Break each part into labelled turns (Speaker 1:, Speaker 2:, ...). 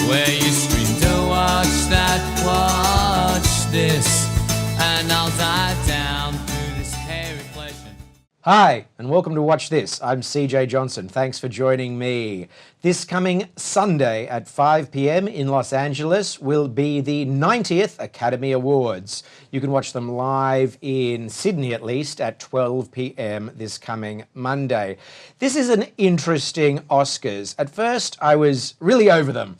Speaker 1: where you scream to watch that, watch this, and I'll dive down through this hairy flesh.
Speaker 2: Hi, and welcome to Watch This. I'm CJ Johnson. Thanks for joining me. This coming Sunday at 5 p.m. in Los Angeles will be the 90th Academy Awards. You can watch them live in Sydney, at least, at 12 p.m. this coming Monday. This is an interesting Oscars. At first, I was really over them.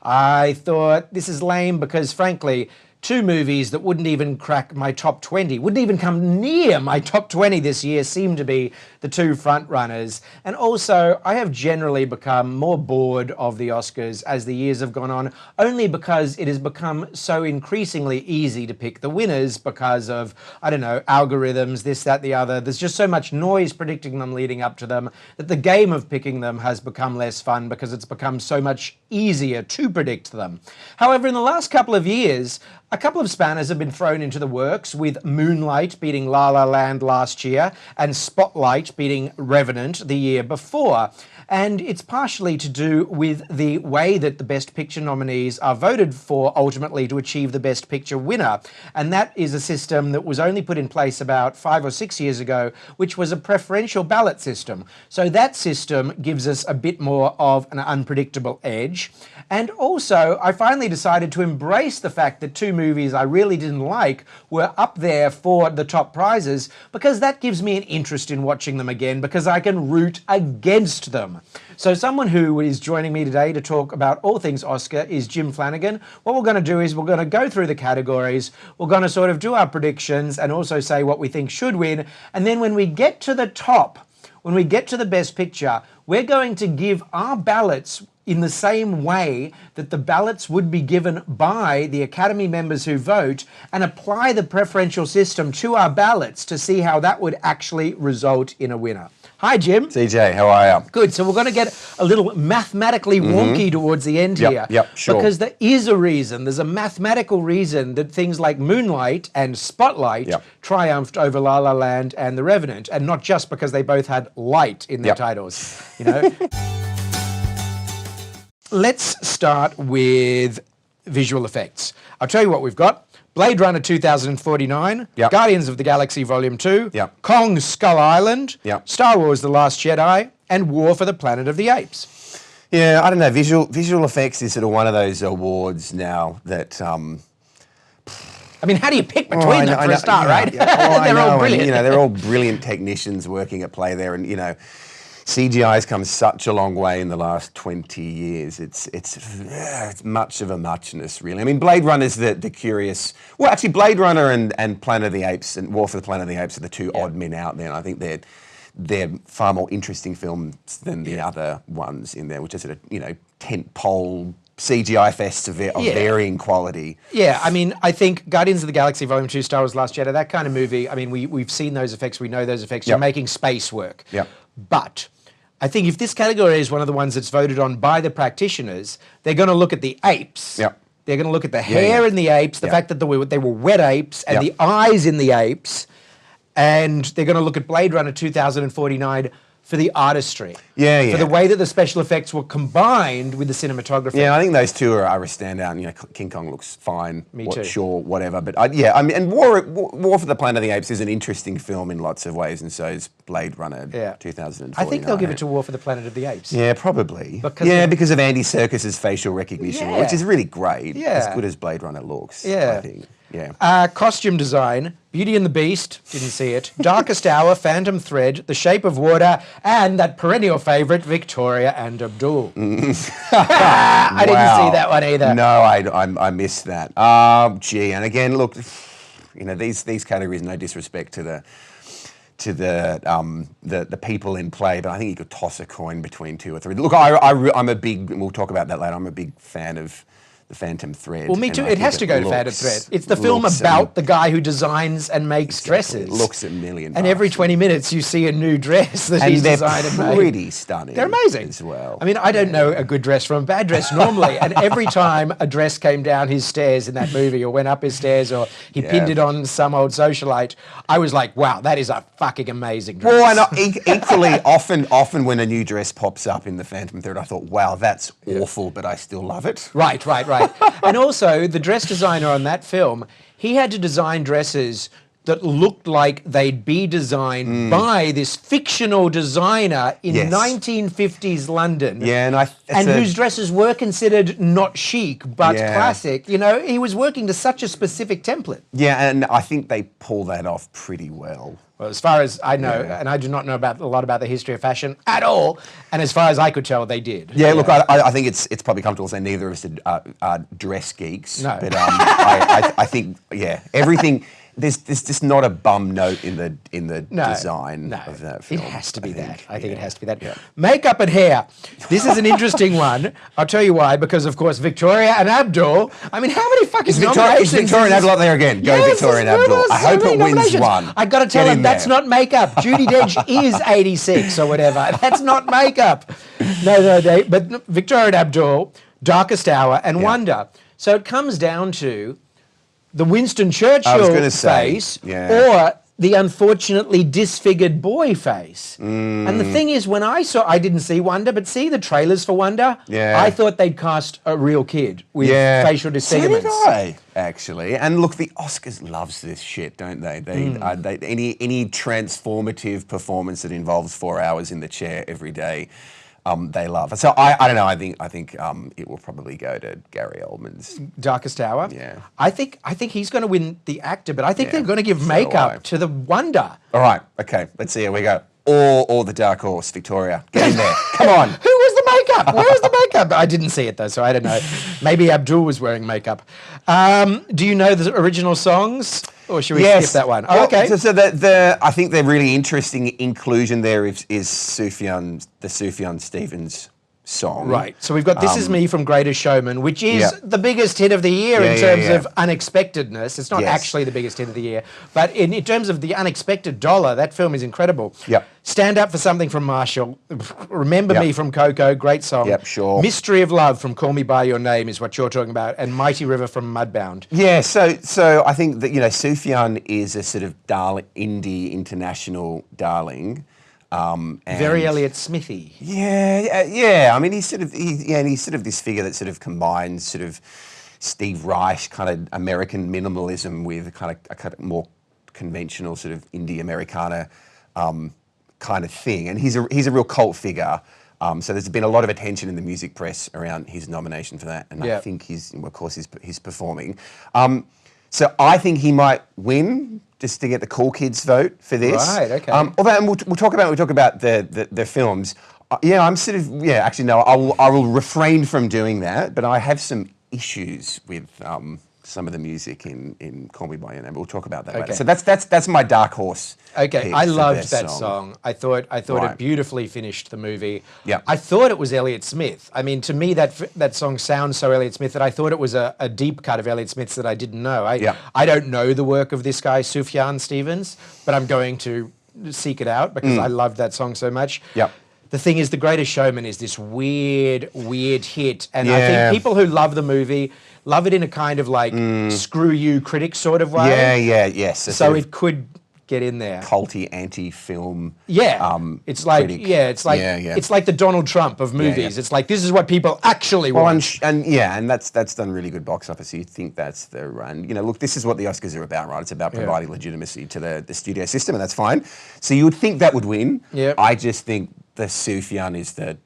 Speaker 2: I thought this is lame because, frankly, two movies that wouldn't even crack my top 20, wouldn't even come near my top 20 this year, seem to be the two front runners. And also, I have generally become more bored of the Oscars as the years have gone on, only because it has become so increasingly easy to pick the winners because of, I don't know, algorithms, this, that, the other. There's just so much noise predicting them leading up to them that the game of picking them has become less fun because it's become so much easier to predict them. However, in the last couple of years, a couple of spanners have been thrown into the works, with Moonlight beating La La Land last year and Spotlight beating Revenant the year before. And it's partially to do with the way that the Best Picture nominees are voted for ultimately to achieve the Best Picture winner. And that is a system that was only put in place about 5 or 6 years ago, which was a preferential ballot system. So that system gives us a bit more of an unpredictable edge. And also, I finally decided to embrace the fact that two movies I really didn't like were up there for the top prizes, because that gives me an interest in watching them again, because I can root against them. So someone who is joining me today to talk about all things Oscar is Jim Flanagan. What we're going to do is we're going to go through the categories, we're going to sort of do our predictions and also say what we think should win. And then when we get to the top, when we get to the Best Picture, we're going to give our ballots in the same way that the ballots would be given by the Academy members who vote, and apply the preferential system to our ballots to see how that would actually result in a winner. Hi, Jim.
Speaker 3: CJ, how are you?
Speaker 2: Good. So we're going to get a little mathematically wonky towards the end here.
Speaker 3: Yep, sure.
Speaker 2: Because there is a reason, there's a mathematical reason that things like Moonlight and Spotlight triumphed over La La Land and The Revenant, and not just because they both had light in their titles, you know. Let's start with visual effects. I'll tell you what we've got. Blade Runner 2049, Guardians of the Galaxy Volume 2, Kong Skull Island, Star Wars The Last Jedi, and War for the Planet of the Apes.
Speaker 3: Yeah, I don't know, visual effects is sort of one of those awards now that...
Speaker 2: I mean, how do you pick between them for a start, right?
Speaker 3: They're
Speaker 2: all brilliant.
Speaker 3: And, you know, they're all brilliant technicians working at play there, and, you know, CGI has come such a long way in the last 20 years. It's much of a muchness, really. I mean, Blade Runner's the curious... Well, actually, Blade Runner and Planet of the Apes and War for the Planet of the Apes are the two odd men out there. And I think they're far more interesting films than the other ones in there, which are sort of, you know, tent-pole CGI fests of varying quality.
Speaker 2: Yeah, I mean, I think Guardians of the Galaxy Volume 2, Star Wars Last Jedi, that kind of movie, I mean, we've seen those effects, we know those effects. You're making space work. But I think if this category is one of the ones that's voted on by the practitioners, they're going to look at the apes. They're going to look at the hair in the apes, the fact that they were wet apes, and the eyes in the apes, and they're going to look at Blade Runner 2049 for the artistry. For the way that the special effects were combined with the cinematography.
Speaker 3: Yeah, I think those two are a standout. And, you know, King Kong looks fine.
Speaker 2: Me too.
Speaker 3: Sure, whatever. But I mean, and War for the Planet of the Apes is an interesting film in lots of ways, and so is Blade Runner 2049.
Speaker 2: I think they'll give it to War for the Planet of the Apes.
Speaker 3: Yeah, probably. Because of Andy Serkis's facial recognition, which is really great. As good as Blade Runner looks, I think.
Speaker 2: Costume design, Beauty and the Beast, didn't see it, Darkest Hour, Phantom Thread, The Shape of Water, and that perennial favourite, Victoria and Abdul. I didn't see that one either.
Speaker 3: No, I missed that. Gee, and again, look, you know, these categories, no disrespect to the people in play, but I think you could toss a coin between two or three. Look, I'm a big, we'll talk about that later, I'm a big fan of the Phantom Thread.
Speaker 2: Well, me
Speaker 3: and
Speaker 2: too.
Speaker 3: I
Speaker 2: It
Speaker 3: think
Speaker 2: has to go to Phantom Thread. It's the film about the guy who designs and makes dresses.
Speaker 3: It looks a million
Speaker 2: And
Speaker 3: bucks.
Speaker 2: every 20 minutes you see a new dress that he's designed and made.
Speaker 3: And they're pretty stunning.
Speaker 2: They're amazing.
Speaker 3: As well.
Speaker 2: I mean, I don't know a good dress from a bad dress normally. And every time a dress came down his stairs in that movie or went up his stairs or he pinned it on some old socialite, I was like, wow, that is a fucking amazing dress.
Speaker 3: Well, and equally, often when a new dress pops up in the Phantom Thread, I thought, wow, that's awful, but I still love it.
Speaker 2: Right. And also, the dress designer on that film, he had to design dresses that looked like they'd be designed by this fictional designer in 1950s London.
Speaker 3: Yeah,
Speaker 2: and whose dresses were considered not chic, but classic. You know, he was working to such a specific template.
Speaker 3: Yeah, and I think they pull that off pretty well.
Speaker 2: Well, as far as I know, and I do not know a lot about the history of fashion at all, and as far as I could tell, they did.
Speaker 3: Yeah, look, I think it's probably comfortable to say neither of us are dress geeks.
Speaker 2: No.
Speaker 3: But I think, everything... There's just not a bum note in the design of that film.
Speaker 2: It has to be that. I think it has to be that.
Speaker 3: Yeah.
Speaker 2: Makeup and hair. This is an interesting one. I'll tell you why. Because of course Victoria and Abdul. I mean, how many fucking nominations?
Speaker 3: Is Victoria and Abdul up there again? Go
Speaker 2: Yes,
Speaker 3: Victoria and Abdul. I hope it wins
Speaker 2: nominations.
Speaker 3: one.
Speaker 2: I got to tell him that's not makeup. Judi Dench is 86 or whatever. That's not makeup. No. But Victoria and Abdul, Darkest Hour, and Wonder. So it comes down to the Winston Churchill face or the unfortunately disfigured boy face. And the thing is, when I didn't see Wonder, but see the trailers for Wonder, I thought they'd cast a real kid with facial disfigurements.
Speaker 3: So did I, actually. And look, the Oscars loves this shit, don't they? Any transformative performance that involves 4 hours in the chair every day, they love. So I don't know. I think it will probably go to Gary Oldman's
Speaker 2: Darkest Hour.
Speaker 3: Yeah.
Speaker 2: I think he's going to win the actor, but I think they're going to give makeup to the Wonder.
Speaker 3: All right. Okay. Let's see. Here we go. Or the Dark Horse, Victoria. Get in there. Come on.
Speaker 2: Who was the makeup? Where was the makeup? I didn't see it though, so I don't know. Maybe Abdul was wearing makeup. Do you know the original songs? Or should we skip that one? Oh, okay.
Speaker 3: So I think the really interesting inclusion there is the Sufjan Stevens song.
Speaker 2: Right. So we've got This Is Me from Greatest Showman, which is the biggest hit of the year in terms of unexpectedness. It's not actually the biggest hit of the year, but in terms of the unexpected dollar, that film is incredible.
Speaker 3: Yep.
Speaker 2: Stand Up for Something from Marshall. Remember Me from Coco, great song.
Speaker 3: Yep, sure.
Speaker 2: Mystery of Love from Call Me By Your Name is what you're talking about, and Mighty River from Mudbound.
Speaker 3: Yeah, so I think that, Sufjan is a sort of indie international darling. And
Speaker 2: very Elliott Smithy.
Speaker 3: Yeah. I mean, he's sort of this figure that sort of combines sort of Steve Reich kind of American minimalism with a kind of more conventional sort of indie Americana kind of thing. And he's a real cult figure. So there's been a lot of attention in the music press around his nomination for that, and I think he's performing. So I think he might win, just to get the cool kids vote for this.
Speaker 2: Right, okay.
Speaker 3: Although, and we'll talk about the films. I'm sort of, actually, no, I will refrain from doing that, but I have some issues with some of the music in Call Me By Your Name. We'll talk about that later. So that's my dark horse.
Speaker 2: Okay, I loved that song. I thought it beautifully finished the movie.
Speaker 3: Yeah.
Speaker 2: I thought it was Elliott Smith. I mean, to me, that song sounds so Elliott Smith that I thought it was a deep cut of Elliott Smith's that I didn't know. I don't know the work of this guy, Sufjan Stevens, but I'm going to seek it out because I loved that song so much.
Speaker 3: Yeah.
Speaker 2: The thing is, The Greatest Showman is this weird hit. And I think people who love the movie love it in a kind of like screw you critic sort of way.
Speaker 3: Yes.
Speaker 2: So it could get in there.
Speaker 3: Culty anti-film.
Speaker 2: It's like
Speaker 3: critic.
Speaker 2: It's like the Donald Trump of movies. It's like this is what people actually want.
Speaker 3: And that's done really good box office. So you think that's the run. Look, this is what the Oscars are about, right? It's about providing legitimacy to the studio system, and that's fine. So you would think that would win.
Speaker 2: Yeah.
Speaker 3: I just think the Sufjan is the.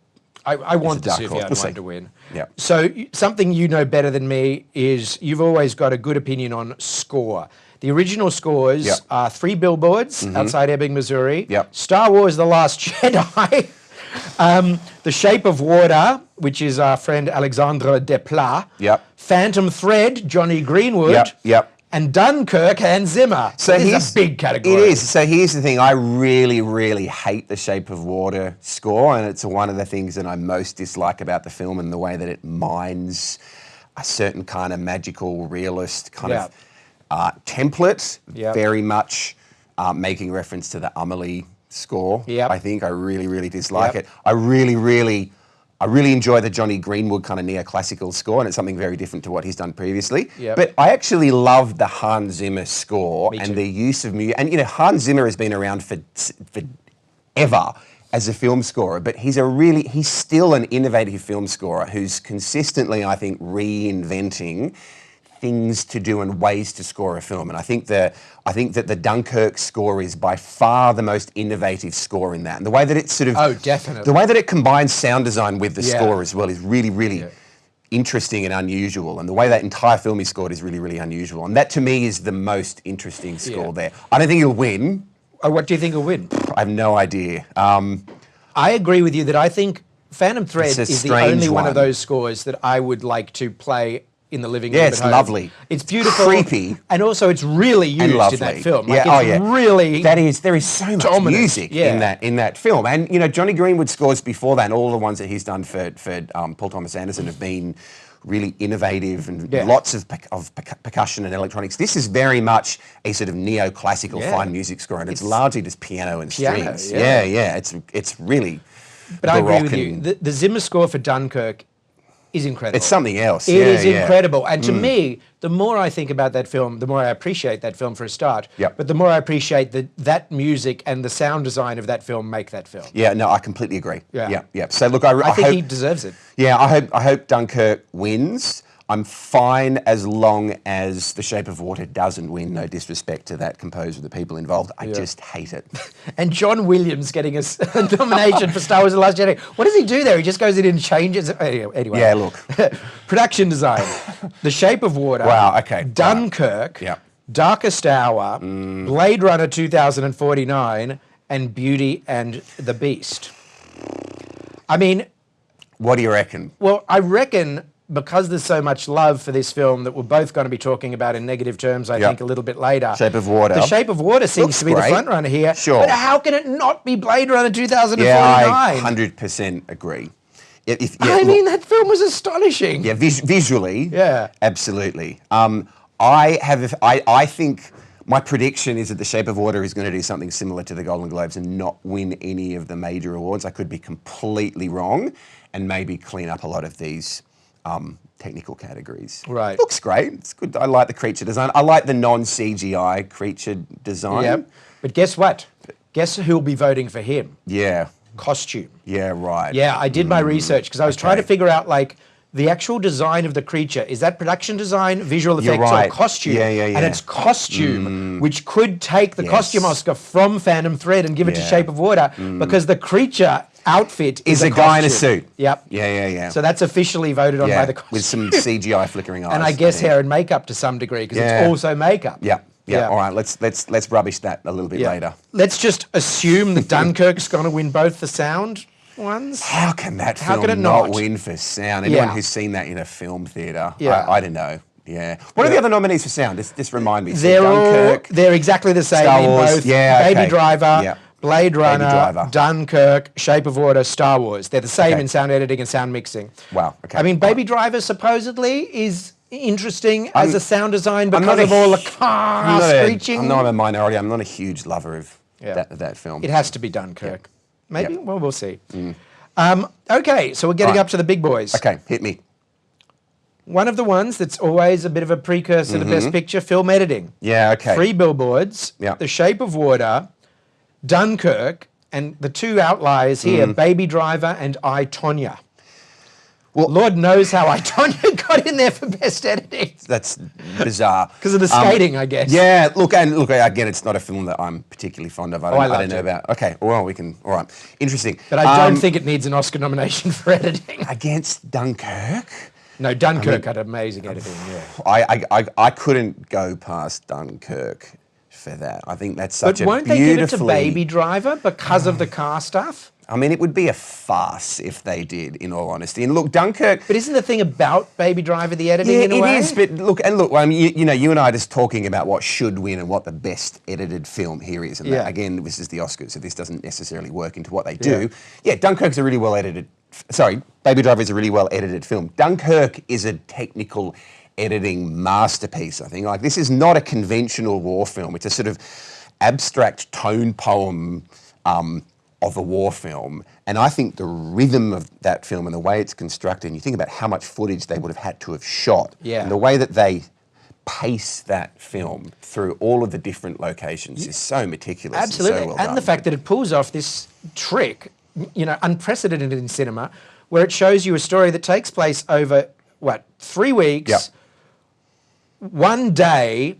Speaker 2: I want the Sufjan one to win.
Speaker 3: Yeah.
Speaker 2: So something you know better than me is you've always got a good opinion on score. The original scores are 3 Billboards outside Ebbing, Missouri.
Speaker 3: Yep.
Speaker 2: Star Wars: The Last Jedi. The Shape of Water, which is our friend Alexandre Desplat.
Speaker 3: Yep.
Speaker 2: Phantom Thread, Johnny Greenwood.
Speaker 3: Yep.
Speaker 2: And Dunkirk, Hans Zimmer.
Speaker 3: So
Speaker 2: it's a big category.
Speaker 3: It is. So here's the thing. I really, really hate the Shape of Water score, and it's one of the things that I most dislike about the film and the way that it mines a certain kind of magical realist kind
Speaker 2: Yeah.
Speaker 3: of template,
Speaker 2: Yeah.
Speaker 3: very much making reference to the Amelie score.
Speaker 2: Yep.
Speaker 3: I think I really, really dislike
Speaker 2: Yep.
Speaker 3: it. I really enjoy the Johnny Greenwood kind of neoclassical score, and it's something very different to what he's done previously.
Speaker 2: Yep.
Speaker 3: But I actually love the Hans Zimmer score
Speaker 2: Me
Speaker 3: and
Speaker 2: too.
Speaker 3: the use of music. And Hans Zimmer has been around for ever as a film scorer, but he's still an innovative film scorer who's consistently, I think, reinventing things to do and ways to score a film. And I think that the Dunkirk score is by far the most innovative score in that. And the way that it's sort of
Speaker 2: definitely.
Speaker 3: the way that it combines sound design with the
Speaker 2: Yeah.
Speaker 3: score as well is really, really interesting and unusual. And the way that entire film is scored is really, really unusual. And that to me is the most interesting score there. I don't think he'll win.
Speaker 2: What do you think will win?
Speaker 3: I have no idea.
Speaker 2: I agree with you that I think Phantom Thread
Speaker 3: It's a
Speaker 2: is the
Speaker 3: strange
Speaker 2: only one of
Speaker 3: one.
Speaker 2: those scores that I would like to play in the living room.
Speaker 3: Yeah,
Speaker 2: at
Speaker 3: it's
Speaker 2: home.
Speaker 3: lovely.
Speaker 2: It's beautiful,
Speaker 3: Creepy.
Speaker 2: and also it's really used
Speaker 3: And lovely.
Speaker 2: in that film.
Speaker 3: Yeah,
Speaker 2: Like, it's really
Speaker 3: there is so much
Speaker 2: dominant.
Speaker 3: music
Speaker 2: Yeah.
Speaker 3: in that film. And Johnny Greenwood scores before that, and all the ones that he's done for Paul Thomas Anderson have been really innovative and lots of percussion and electronics. This is very much a sort of neoclassical fine music score, and it's largely just piano and strings.
Speaker 2: yeah.
Speaker 3: It's really.
Speaker 2: But I agree with
Speaker 3: baroque
Speaker 2: you.
Speaker 3: and-
Speaker 2: The Zimmer score for Dunkirk is incredible.
Speaker 3: It's something else.
Speaker 2: It is
Speaker 3: yeah.
Speaker 2: incredible. And to me, the more I think about that film, the more I appreciate that film for a start.
Speaker 3: Yep.
Speaker 2: But the more I appreciate that music and the sound design of that film make that film.
Speaker 3: Yeah, no, I completely agree.
Speaker 2: Yeah.
Speaker 3: Yeah. So look, I
Speaker 2: I think
Speaker 3: hope,
Speaker 2: he deserves it.
Speaker 3: Yeah, I hope Dunkirk wins. I'm fine as long as The Shape of Water doesn't win. No disrespect to that composer, the people involved. I just hate it.
Speaker 2: And John Williams getting a nomination for Star Wars: The Last Jedi. What does he do there? He just goes in and changes. Anyway.
Speaker 3: Yeah, look.
Speaker 2: Production design: The Shape of Water.
Speaker 3: Wow, okay.
Speaker 2: Dunkirk.
Speaker 3: Yeah.
Speaker 2: Darkest Hour. Blade Runner 2049, and Beauty and the Beast. I mean,
Speaker 3: What do you reckon?
Speaker 2: well, I reckon because there's so much love for this film that we're both going to be talking about in negative terms, I think, a little bit later.
Speaker 3: Shape of Water.
Speaker 2: The Shape of Water seems
Speaker 3: Looks
Speaker 2: to be the
Speaker 3: great.
Speaker 2: front runner here.
Speaker 3: Sure.
Speaker 2: But how can it not be Blade Runner 2049?
Speaker 3: Yeah, I 100% agree.
Speaker 2: I mean, that film was astonishing.
Speaker 3: Yeah, visually.
Speaker 2: Yeah.
Speaker 3: Absolutely. I think my prediction is that The Shape of Water is going to do something similar to the Golden Globes and not win any of the major awards. I could be completely wrong and maybe clean up a lot of these technical categories.
Speaker 2: Right.
Speaker 3: Looks great. It's good. I like the creature design. I like the non-CGI creature design.
Speaker 2: Yep. But guess what? Guess who'll be voting for him?
Speaker 3: Yeah.
Speaker 2: Costume.
Speaker 3: Yeah, right.
Speaker 2: Yeah, I did my research because I was trying to figure out, like, the actual design of the creature. Is that production design, visual
Speaker 3: You're
Speaker 2: effects,
Speaker 3: right.
Speaker 2: or costume?
Speaker 3: Yeah.
Speaker 2: And it's costume, which could take the costume Oscar from Phantom Thread and give it to
Speaker 3: Yeah.
Speaker 2: Shape of Water, because the creature outfit
Speaker 3: Is
Speaker 2: a
Speaker 3: a guy in a
Speaker 2: costume.
Speaker 3: suit.
Speaker 2: Yep.
Speaker 3: Yeah.
Speaker 2: So that's officially voted on by the costume.
Speaker 3: with some CGI flickering eyes.
Speaker 2: and I guess
Speaker 3: think.
Speaker 2: hair and makeup to some degree, because
Speaker 3: Yeah.
Speaker 2: it's also makeup.
Speaker 3: Yeah. All right. Let's rubbish that a little bit
Speaker 2: Yeah.
Speaker 3: later.
Speaker 2: Let's just assume that Dunkirk's going to win both the sound ones.
Speaker 3: How can that
Speaker 2: How
Speaker 3: film
Speaker 2: can it
Speaker 3: not
Speaker 2: not?
Speaker 3: win for sound? Anyone
Speaker 2: Yeah.
Speaker 3: who's seen that in a film theatre,
Speaker 2: Yeah.
Speaker 3: I don't know. Yeah. What are the other nominees for sound? Just remind me. So
Speaker 2: They're they're exactly the same
Speaker 3: Star
Speaker 2: in
Speaker 3: Wars,
Speaker 2: both
Speaker 3: yeah,
Speaker 2: Baby
Speaker 3: okay.
Speaker 2: Driver,
Speaker 3: Yeah.
Speaker 2: Blade Runner,
Speaker 3: Driver.
Speaker 2: Dunkirk, Shape of Water, Star Wars. They're the same
Speaker 3: Okay.
Speaker 2: in sound editing and sound mixing.
Speaker 3: Wow, okay.
Speaker 2: I mean,
Speaker 3: All
Speaker 2: Baby Driver supposedly is interesting as a sound design because
Speaker 3: not a
Speaker 2: of all the
Speaker 3: hu-
Speaker 2: car screeching.
Speaker 3: I'm not a minority. I'm not a huge lover of
Speaker 2: Yeah.
Speaker 3: that film.
Speaker 2: It has to be Dunkirk. Maybe?
Speaker 3: Yeah.
Speaker 2: Well, we'll see. Okay, so we're getting
Speaker 3: Right.
Speaker 2: up to the big boys.
Speaker 3: Okay, hit me.
Speaker 2: One of the ones that's always a bit of a precursor to Best Picture, film editing.
Speaker 3: Yeah, okay.
Speaker 2: 3 Billboards,
Speaker 3: Yeah.
Speaker 2: The Shape of Water, Dunkirk, and the two outliers here, Baby Driver and I, Tonya.
Speaker 3: Well-
Speaker 2: Lord knows how I, Tonya got in there for best editing.
Speaker 3: That's bizarre.
Speaker 2: Because of the skating, I guess.
Speaker 3: Yeah, look, again, it's not a film that I'm particularly fond of. I
Speaker 2: I
Speaker 3: don't
Speaker 2: loved
Speaker 3: know
Speaker 2: it.
Speaker 3: about. Okay, well, all right. Interesting.
Speaker 2: But I don't think it needs an Oscar nomination for editing.
Speaker 3: Against Dunkirk,
Speaker 2: No, Dunkirk had amazing editing, yeah.
Speaker 3: I couldn't go past Dunkirk for that. I think that's such
Speaker 2: But
Speaker 3: a
Speaker 2: won't they give it to
Speaker 3: beautifully...
Speaker 2: Baby Driver because of the car stuff?
Speaker 3: I mean, it would be a farce if they did, in all honesty. And look, Dunkirk...
Speaker 2: But isn't the thing about Baby Driver the editing in a way?
Speaker 3: It is, but look, I mean, you and I are just talking about what should win and what the best edited film here is. And that, again, this is the Oscars, so this doesn't necessarily work into what they do. Yeah, Dunkirk's a really well edited sorry, Baby Driver is a really well edited film. Dunkirk is a technical editing masterpiece, I think. Like, this is not a conventional war film. It's a sort of abstract tone poem of a war film. And I think the rhythm of that film and the way it's constructed, and you think about how much footage they would have had to have shot,
Speaker 2: Yeah.
Speaker 3: and the way that they pace that film through all of the different locations is so meticulous.
Speaker 2: Absolutely.
Speaker 3: And so well
Speaker 2: And
Speaker 3: done.
Speaker 2: the fact that it pulls off this trick, unprecedented in cinema, where it shows you a story that takes place over, 3 weeks,
Speaker 3: Yep.
Speaker 2: 1 day,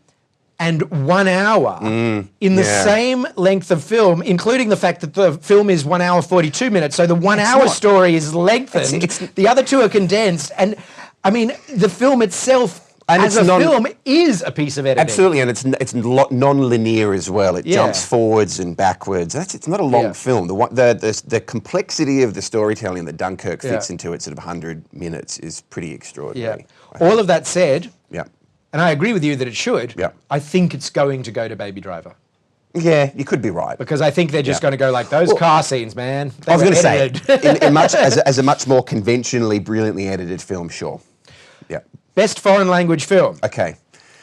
Speaker 2: and 1 hour in the
Speaker 3: yeah.
Speaker 2: same length of film, including the fact that the film is 1 hour 42 minutes. So the 1 hour
Speaker 3: not-
Speaker 2: story is lengthened. The other two are condensed. And I mean, the film itself,
Speaker 3: And
Speaker 2: as
Speaker 3: it's
Speaker 2: a film, is a piece of editing.
Speaker 3: Absolutely, and it's non-linear as well. It jumps forwards and backwards. It's not a long film. The complexity of the storytelling that Dunkirk fits into its sort of 100 minutes is pretty extraordinary.
Speaker 2: All of that said,
Speaker 3: Yeah.
Speaker 2: and I agree with you that it should,
Speaker 3: Yeah.
Speaker 2: I think it's going to go to Baby Driver.
Speaker 3: Yeah, you could be right.
Speaker 2: Because I think they're just going to go like, those car scenes, man.
Speaker 3: I was going to say,
Speaker 2: say.
Speaker 3: as a much more conventionally, brilliantly edited film, sure. Yeah.
Speaker 2: Best foreign language film.
Speaker 3: Okay.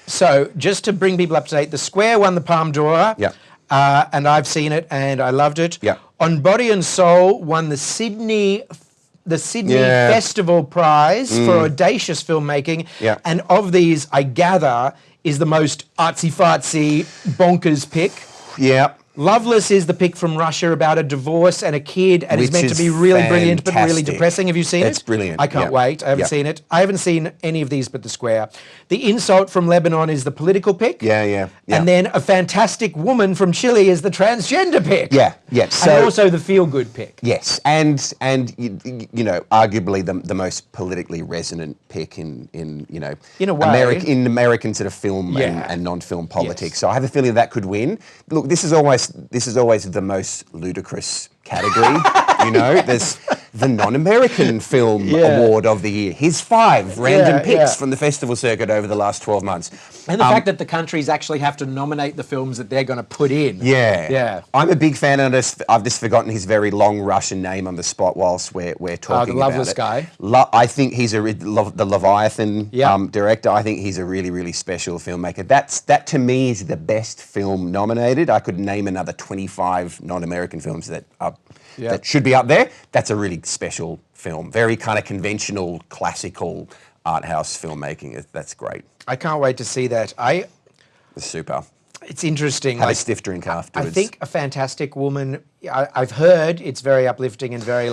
Speaker 2: So, just to bring people up to date, The Square won the Palme d'Or.
Speaker 3: Yeah.
Speaker 2: And I've seen it and I loved it.
Speaker 3: Yeah.
Speaker 2: On Body and Soul won the Sydney Festival Prize for audacious filmmaking.
Speaker 3: Yeah.
Speaker 2: And of these, I gather, is the most artsy-fartsy, bonkers pick.
Speaker 3: Yeah.
Speaker 2: Loveless is the pick from Russia about a divorce and a kid, and it's
Speaker 3: Which
Speaker 2: meant to
Speaker 3: is
Speaker 2: be really brilliant but really
Speaker 3: fantastic.
Speaker 2: depressing. Have you seen it?
Speaker 3: It's brilliant.
Speaker 2: I can't wait. I haven't seen it. I haven't seen any of these but The Square. The Insult from Lebanon is the political pick.
Speaker 3: Yeah.
Speaker 2: And then A Fantastic Woman from Chile is the transgender pick.
Speaker 3: Yeah.
Speaker 2: And also the feel-good pick.
Speaker 3: Yes, and arguably the most politically resonant pick in
Speaker 2: In a way.
Speaker 3: American sort of film and non-film politics.
Speaker 2: Yes.
Speaker 3: So I have a feeling that could win. Look, this is always the most ludicrous category. There's the non-American film award of the year. Here's 5 random picks from the festival circuit over the last 12 months.
Speaker 2: And the fact that the countries actually have to nominate the films that they're going to put in.
Speaker 3: Yeah. I'm a big fan of this. I've just forgotten his very long Russian name on the spot whilst we're talking
Speaker 2: the loveless
Speaker 3: about it.
Speaker 2: guy.
Speaker 3: I think he's the Leviathan director. I think he's a really, really special filmmaker. That to me is the best film nominated. I could name another 25 non-American films that should be up there. That's a really special film. Very kind of conventional, classical art house filmmaking. That's great.
Speaker 2: I can't wait to see that.
Speaker 3: It's super.
Speaker 2: It's interesting.
Speaker 3: Have a stiff drink afterwards.
Speaker 2: I think A Fantastic Woman, I've heard it's very uplifting and very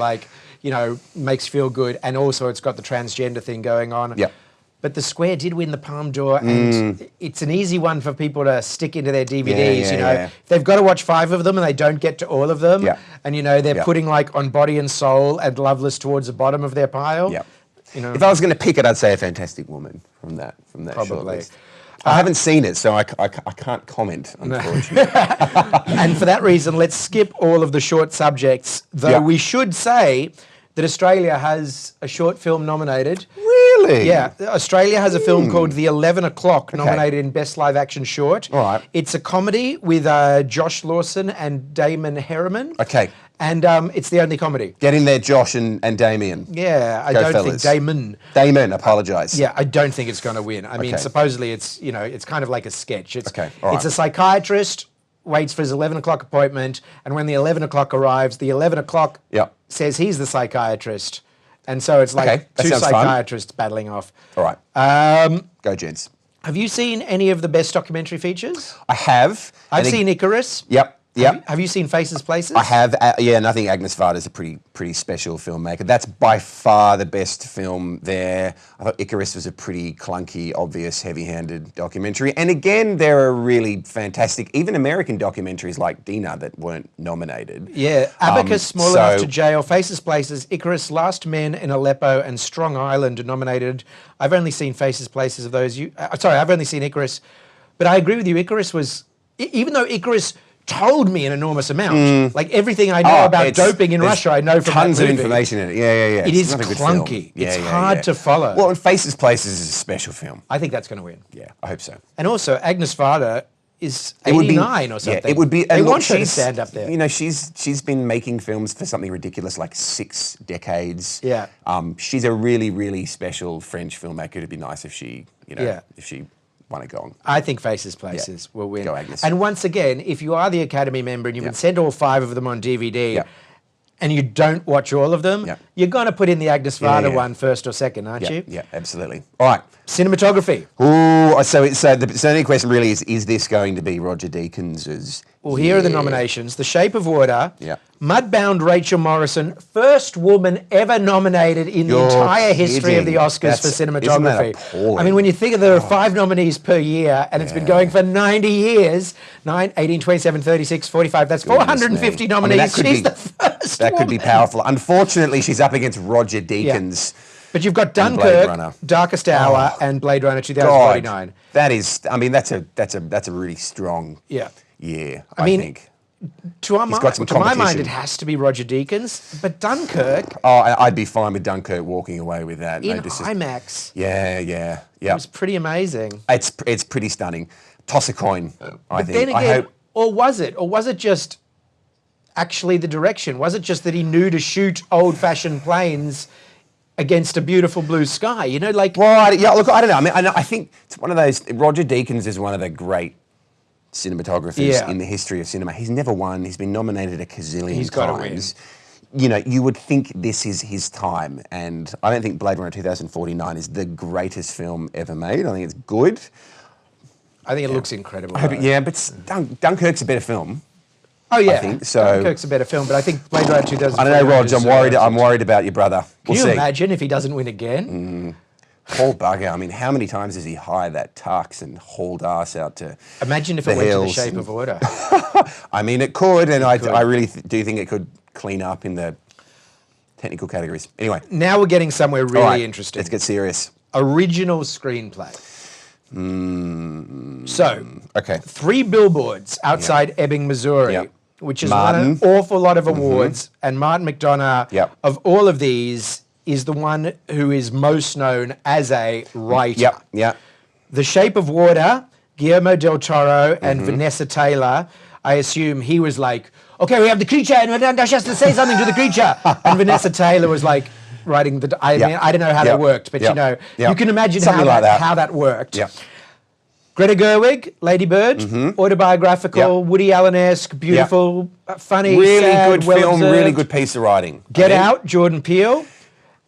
Speaker 2: makes you feel good. And also it's got the transgender thing going on.
Speaker 3: Yep.
Speaker 2: But The Square did win the Palme d'Or, and it's an easy one for people to stick into their DVDs. If they've got to watch 5 of them and they don't get to all of them, and they're putting On Body and Soul and Loveless towards the bottom of their pile.
Speaker 3: Yeah. If I was going to pick it, I'd say A Fantastic Woman from that
Speaker 2: Probably.
Speaker 3: shortlist. I haven't seen it, so I can't comment, unfortunately.
Speaker 2: And for that reason, let's skip all of the short subjects, though we should say that Australia has a short film nominated.
Speaker 3: Really?
Speaker 2: Yeah. Australia has a film called The 11 O'Clock, nominated in Best Live Action Short.
Speaker 3: All right.
Speaker 2: It's a comedy with Josh Lawson and Damon Herriman.
Speaker 3: Okay.
Speaker 2: And it's the only comedy.
Speaker 3: Get in there, Josh and Damien.
Speaker 2: Yeah, I
Speaker 3: Go,
Speaker 2: don't
Speaker 3: fellas.
Speaker 2: think
Speaker 3: Damon, apologise.
Speaker 2: Yeah, I don't think it's going to win. I mean,
Speaker 3: Okay.
Speaker 2: supposedly it's, it's kind of like a sketch. It's,
Speaker 3: Okay, all right.
Speaker 2: It's a psychiatrist, waits for his 11 o'clock appointment, and when the 11 o'clock arrives, the 11 o'clock says he's the psychiatrist. And so it's like
Speaker 3: Okay, that
Speaker 2: two
Speaker 3: sounds fun.
Speaker 2: psychiatrists battling off.
Speaker 3: All right. Go, gents.
Speaker 2: Have you seen any of the best documentary features?
Speaker 3: I have.
Speaker 2: I've seen Icarus.
Speaker 3: Yep.
Speaker 2: Have you seen Faces, Places?
Speaker 3: I have. And I think Agnes Varda's a pretty special filmmaker. That's by far the best film there. I thought Icarus was a pretty clunky, obvious, heavy-handed documentary. And again, there are really fantastic, even American documentaries like Dina that weren't nominated.
Speaker 2: Yeah, Abacus, Small Enough to Jail, Faces, Places, Icarus, Last Men in Aleppo, and Strong Island are nominated. I've only seen Faces, Places of those. I've only seen Icarus. But I agree with you, Icarus was, even though Icarus told me an enormous amount. Like everything I know about doping in Russia, I know from
Speaker 3: tons
Speaker 2: that
Speaker 3: of
Speaker 2: movie.
Speaker 3: information in it. Yeah.
Speaker 2: It is
Speaker 3: not a good film.
Speaker 2: clunky. It's hard to follow.
Speaker 3: Well, and Faces Places is a special film.
Speaker 2: I think that's going to win.
Speaker 3: Yeah, I hope so.
Speaker 2: And also, Agnes Varda, is
Speaker 3: It would be
Speaker 2: 89 or something.
Speaker 3: Yeah, it would be.
Speaker 2: They
Speaker 3: And look,
Speaker 2: want her to
Speaker 3: she's
Speaker 2: stand up there.
Speaker 3: You know, she's been making films for something ridiculous like 6 decades.
Speaker 2: Yeah.
Speaker 3: She's a really, really special French filmmaker. It'd be nice if she,
Speaker 2: Yeah.
Speaker 3: if she won a gong.
Speaker 2: I think Faces Places will win.
Speaker 3: Go Agnes.
Speaker 2: And once again, if you are the Academy member and you've been sent all 5 of them on DVD,
Speaker 3: Yeah.
Speaker 2: and you don't watch all of them,
Speaker 3: Yeah.
Speaker 2: you're going to put in the Agnes Varda
Speaker 3: yeah.
Speaker 2: one first or second, aren't
Speaker 3: Yeah,
Speaker 2: you?
Speaker 3: yeah, absolutely. All right.
Speaker 2: Cinematography.
Speaker 3: Ooh, so the only question really is this going to be Roger Deakins'?
Speaker 2: Well, here are the nominations. The Shape of Water,
Speaker 3: Yeah.
Speaker 2: Mudbound Rachel Morrison, first woman ever nominated in the
Speaker 3: You're
Speaker 2: entire history of the
Speaker 3: kidding.
Speaker 2: Oscars for
Speaker 3: Isn't that
Speaker 2: cinematography.
Speaker 3: appalling?
Speaker 2: I mean, when you think of there are 5 nominees per year, and it's been going for 90 years, 9, 18, 27, 36, 45, that's 450
Speaker 3: me.
Speaker 2: nominees.
Speaker 3: I mean, that could
Speaker 2: She's
Speaker 3: be-
Speaker 2: the first
Speaker 3: That could be
Speaker 2: woman.
Speaker 3: powerful. Unfortunately, she's up against Roger Deakins.
Speaker 2: But you've got
Speaker 3: And Blade
Speaker 2: Dunkirk,
Speaker 3: Runner.
Speaker 2: Darkest Hour, and Blade Runner
Speaker 3: God,
Speaker 2: 2049.
Speaker 3: that is. I mean, that's a really strong
Speaker 2: Yeah.
Speaker 3: year.
Speaker 2: I mean,
Speaker 3: think.
Speaker 2: To, our
Speaker 3: got some
Speaker 2: to my mind,
Speaker 3: competition.
Speaker 2: it has to be Roger Deakins, but Dunkirk
Speaker 3: Oh, I'd be fine with Dunkirk walking away with that.
Speaker 2: in
Speaker 3: No, this is-
Speaker 2: IMAX
Speaker 3: yeah.
Speaker 2: was pretty amazing.
Speaker 3: It's pretty stunning. Toss a coin. I
Speaker 2: But
Speaker 3: think.
Speaker 2: then
Speaker 3: I
Speaker 2: again,
Speaker 3: hope.
Speaker 2: or was it just actually the direction? Was it just that he knew to shoot old-fashioned planes against a beautiful blue sky? You know, like
Speaker 3: Well, yeah. Look, I don't know. I mean, I think it's one of those. Roger Deakins is one of the great cinematographers
Speaker 2: Yeah.
Speaker 3: in the history of cinema. He's never won. He's been nominated a gazillion
Speaker 2: He's gotta
Speaker 3: times. You know, you would think this is his time, and I don't think Blade Runner 2049 is the greatest film ever made. I think it's good.
Speaker 2: I think it looks incredible.
Speaker 3: I hope
Speaker 2: though.
Speaker 3: yeah, but Dunkirk's a better film.
Speaker 2: Oh yeah,
Speaker 3: think so.
Speaker 2: Dunkirk's a better film, but I think Blade Runner 2049.
Speaker 3: I don't know, Rog. I'm worried about your brother.
Speaker 2: Can
Speaker 3: We'll
Speaker 2: you
Speaker 3: see.
Speaker 2: imagine if he doesn't win again?
Speaker 3: Poor bugger. I mean, how many times has he hired that tux and hauled ass out to?
Speaker 2: Imagine if
Speaker 3: The
Speaker 2: it went to The
Speaker 3: hills
Speaker 2: Shape
Speaker 3: and-
Speaker 2: of Water.
Speaker 3: I mean, it could, and
Speaker 2: could.
Speaker 3: I really do think it could clean up in the technical categories. Anyway,
Speaker 2: Now we're getting somewhere really
Speaker 3: all right,
Speaker 2: interesting.
Speaker 3: let's get serious.
Speaker 2: Original screenplay. So,
Speaker 3: Okay.
Speaker 2: 3 billboards outside Ebbing, Missouri,
Speaker 3: Yep.
Speaker 2: which has won an
Speaker 3: Martin.
Speaker 2: awful lot of awards. And Martin McDonough,
Speaker 3: Yep.
Speaker 2: of all of these, is the one who is most known as a writer.
Speaker 3: Yep.
Speaker 2: The Shape of Water, Guillermo del Toro and
Speaker 3: Mm-hmm.
Speaker 2: Vanessa Taylor. I assume he was like, okay, we have the creature and Dash has to say something to the creature. And Vanessa Taylor was like writing the, I
Speaker 3: Yep.
Speaker 2: mean, I don't know how
Speaker 3: Yep.
Speaker 2: that worked, but
Speaker 3: Yep.
Speaker 2: you know,
Speaker 3: Yep.
Speaker 2: you can imagine
Speaker 3: Something
Speaker 2: how
Speaker 3: like that.
Speaker 2: how that worked.
Speaker 3: Yeah.
Speaker 2: Greta Gerwig, Lady Bird, autobiographical,
Speaker 3: Yep.
Speaker 2: Woody Allen-esque, beautiful, funny,
Speaker 3: Really
Speaker 2: sad,
Speaker 3: good
Speaker 2: well
Speaker 3: film, really
Speaker 2: observed.
Speaker 3: good piece of writing.
Speaker 2: Get
Speaker 3: I think.
Speaker 2: Out, Jordan Peele,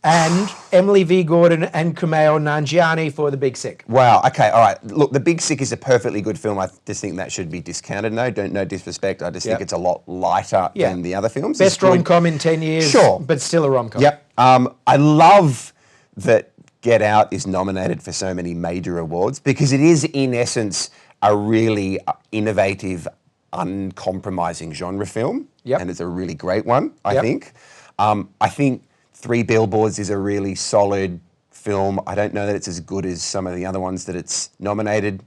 Speaker 2: and Emily V. Gordon and Kumail Nanjiani for The Big Sick.
Speaker 3: Wow. Okay. All right. Look, The Big Sick is a perfectly good film. I just think that should be discounted. No disrespect. I just
Speaker 2: Yep.
Speaker 3: think it's a lot lighter
Speaker 2: Yeah.
Speaker 3: than the other films.
Speaker 2: Best
Speaker 3: It's good.
Speaker 2: rom-com in 10 years,
Speaker 3: Sure.
Speaker 2: but still a rom-com.
Speaker 3: Yep. I love that Get Out is nominated for so many major awards because it is, in essence, a really innovative, uncompromising genre film.
Speaker 2: Yep.
Speaker 3: And it's a really great one, I
Speaker 2: Yep.
Speaker 3: think. I think 3 Billboards is a really solid film. I don't know that it's as good as some of the other ones that it's nominated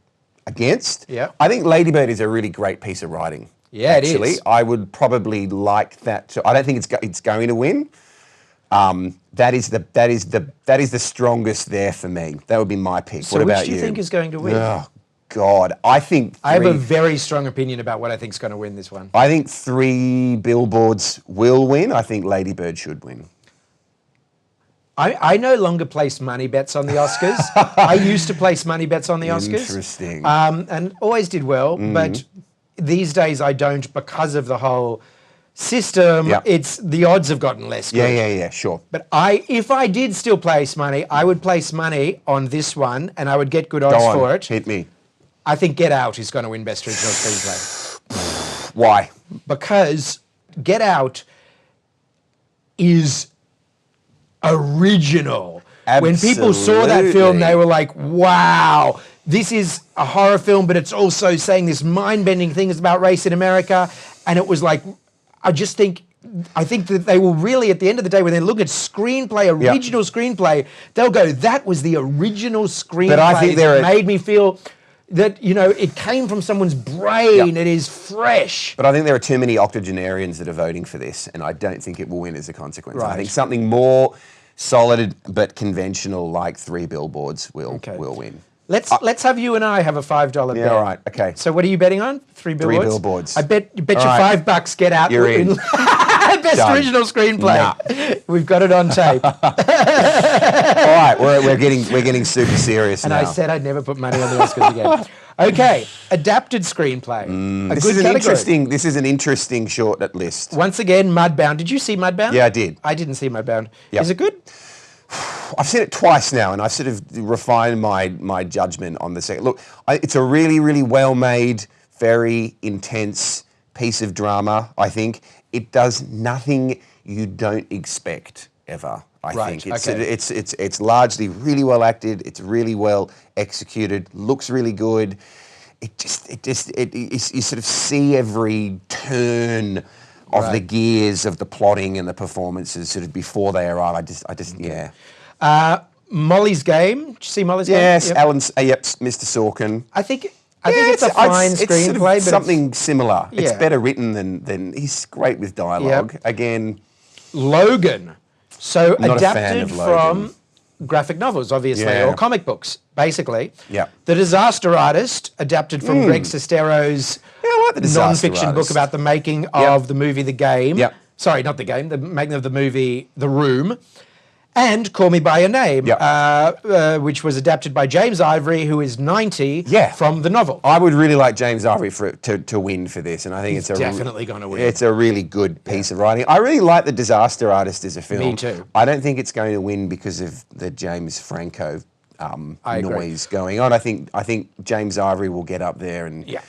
Speaker 3: against.
Speaker 2: Yep.
Speaker 3: I think Lady Bird is a really great piece of writing.
Speaker 2: Yeah, it
Speaker 3: actually.
Speaker 2: is.
Speaker 3: I would probably like that. I don't think it's going to win. That is the strongest there for me. That would be my pick.
Speaker 2: So
Speaker 3: what
Speaker 2: which
Speaker 3: about
Speaker 2: do you think is going to win?
Speaker 3: Oh God, I think
Speaker 2: I have a
Speaker 3: three-
Speaker 2: very strong opinion about what I think is going to win this one.
Speaker 3: I think 3 Billboards will win. I think Lady Bird should win.
Speaker 2: I no longer place money bets on the Oscars. I used to place money bets on the Oscars.
Speaker 3: Interesting.
Speaker 2: And always did well, but these days I don't because of the whole system.
Speaker 3: Yep.
Speaker 2: It's the odds have gotten less good.
Speaker 3: Yeah, sure.
Speaker 2: But if I did still place money, I would place money on this one and I would get good odds
Speaker 3: Go on,
Speaker 2: for it.
Speaker 3: hit me.
Speaker 2: I think Get Out is going to win Best Original Screenplay.
Speaker 3: Why?
Speaker 2: Because Get Out is original. When people saw that film, they were like, wow, this is a horror film, but it's also saying this mind-bending thing about race in America. And it was like, I think that they will really, at the end of the day, when they look at screenplay, original screenplay, they'll go, that was the original screenplay
Speaker 3: I think
Speaker 2: that made me feel that, you know, it came from someone's brain. It is fresh.
Speaker 3: But I think there are too many octogenarians that are voting for this, and I don't think it will win as a consequence.
Speaker 2: Right.
Speaker 3: I think something more solid but conventional, like 3 Billboards, will win.
Speaker 2: Let's have you and I have a $5 bet.
Speaker 3: Yeah, all right. Okay.
Speaker 2: So what are you betting on? 3 billboards?
Speaker 3: 3 billboards.
Speaker 2: I bet you
Speaker 3: All right.
Speaker 2: $5 get out.
Speaker 3: You're in.
Speaker 2: Best
Speaker 3: Done.
Speaker 2: original screenplay.
Speaker 3: Nah.
Speaker 2: We've got it on tape.
Speaker 3: All right, we're getting super serious
Speaker 2: And
Speaker 3: now.
Speaker 2: I said I'd never put money on the Oscars again. Okay, adapted screenplay.
Speaker 3: This
Speaker 2: good
Speaker 3: is an
Speaker 2: category.
Speaker 3: This is an interesting short list.
Speaker 2: Once again, Mudbound. Did you see Mudbound?
Speaker 3: Yeah, I did.
Speaker 2: I didn't see Mudbound.
Speaker 3: Yep.
Speaker 2: Is it good?
Speaker 3: I've seen it twice now, and I've sort of refined my judgment on the second. Look, it's a really, really well-made, very intense piece of drama, I think. It does nothing you don't expect ever, I
Speaker 2: Right,
Speaker 3: think.
Speaker 2: okay.
Speaker 3: It's largely really well acted, it's really well executed, looks really good. You sort of see every turn of the
Speaker 2: Right.
Speaker 3: gears of the plotting and the performances sort of before they arrive. Yeah.
Speaker 2: Molly's Game. Did you see Molly's Game?
Speaker 3: Yes,
Speaker 2: Yep.
Speaker 3: Mr. Sorkin.
Speaker 2: I think it's a fine
Speaker 3: it's
Speaker 2: screenplay,
Speaker 3: sort of
Speaker 2: but
Speaker 3: something similar. It's
Speaker 2: Yeah.
Speaker 3: better written than he's great with dialogue. Again,
Speaker 2: Logan. So
Speaker 3: Not a fan
Speaker 2: adapted
Speaker 3: of Logan.
Speaker 2: from graphic novels, obviously,
Speaker 3: Yeah.
Speaker 2: or comic books, basically.
Speaker 3: Yeah.
Speaker 2: The Disaster Artist, adapted from Greg Sestero's
Speaker 3: I like The Disaster
Speaker 2: non-fiction book
Speaker 3: Artist.
Speaker 2: about the making of the movie The Game.
Speaker 3: Yep.
Speaker 2: Sorry, not The Game, the making of the movie The Room. And Call Me By Your Name,
Speaker 3: Yep.
Speaker 2: which was adapted by James Ivory, who is 90,
Speaker 3: Yeah.
Speaker 2: from the novel.
Speaker 3: I would really like James Ivory to win for this, and I think
Speaker 2: He's definitely gonna win.
Speaker 3: It's a really good piece of writing. I really like The Disaster Artist as a film.
Speaker 2: Me too.
Speaker 3: I don't think it's going to win because of the James Franco
Speaker 2: I agree.
Speaker 3: noise going on. I think James Ivory will get up there and
Speaker 2: Yeah.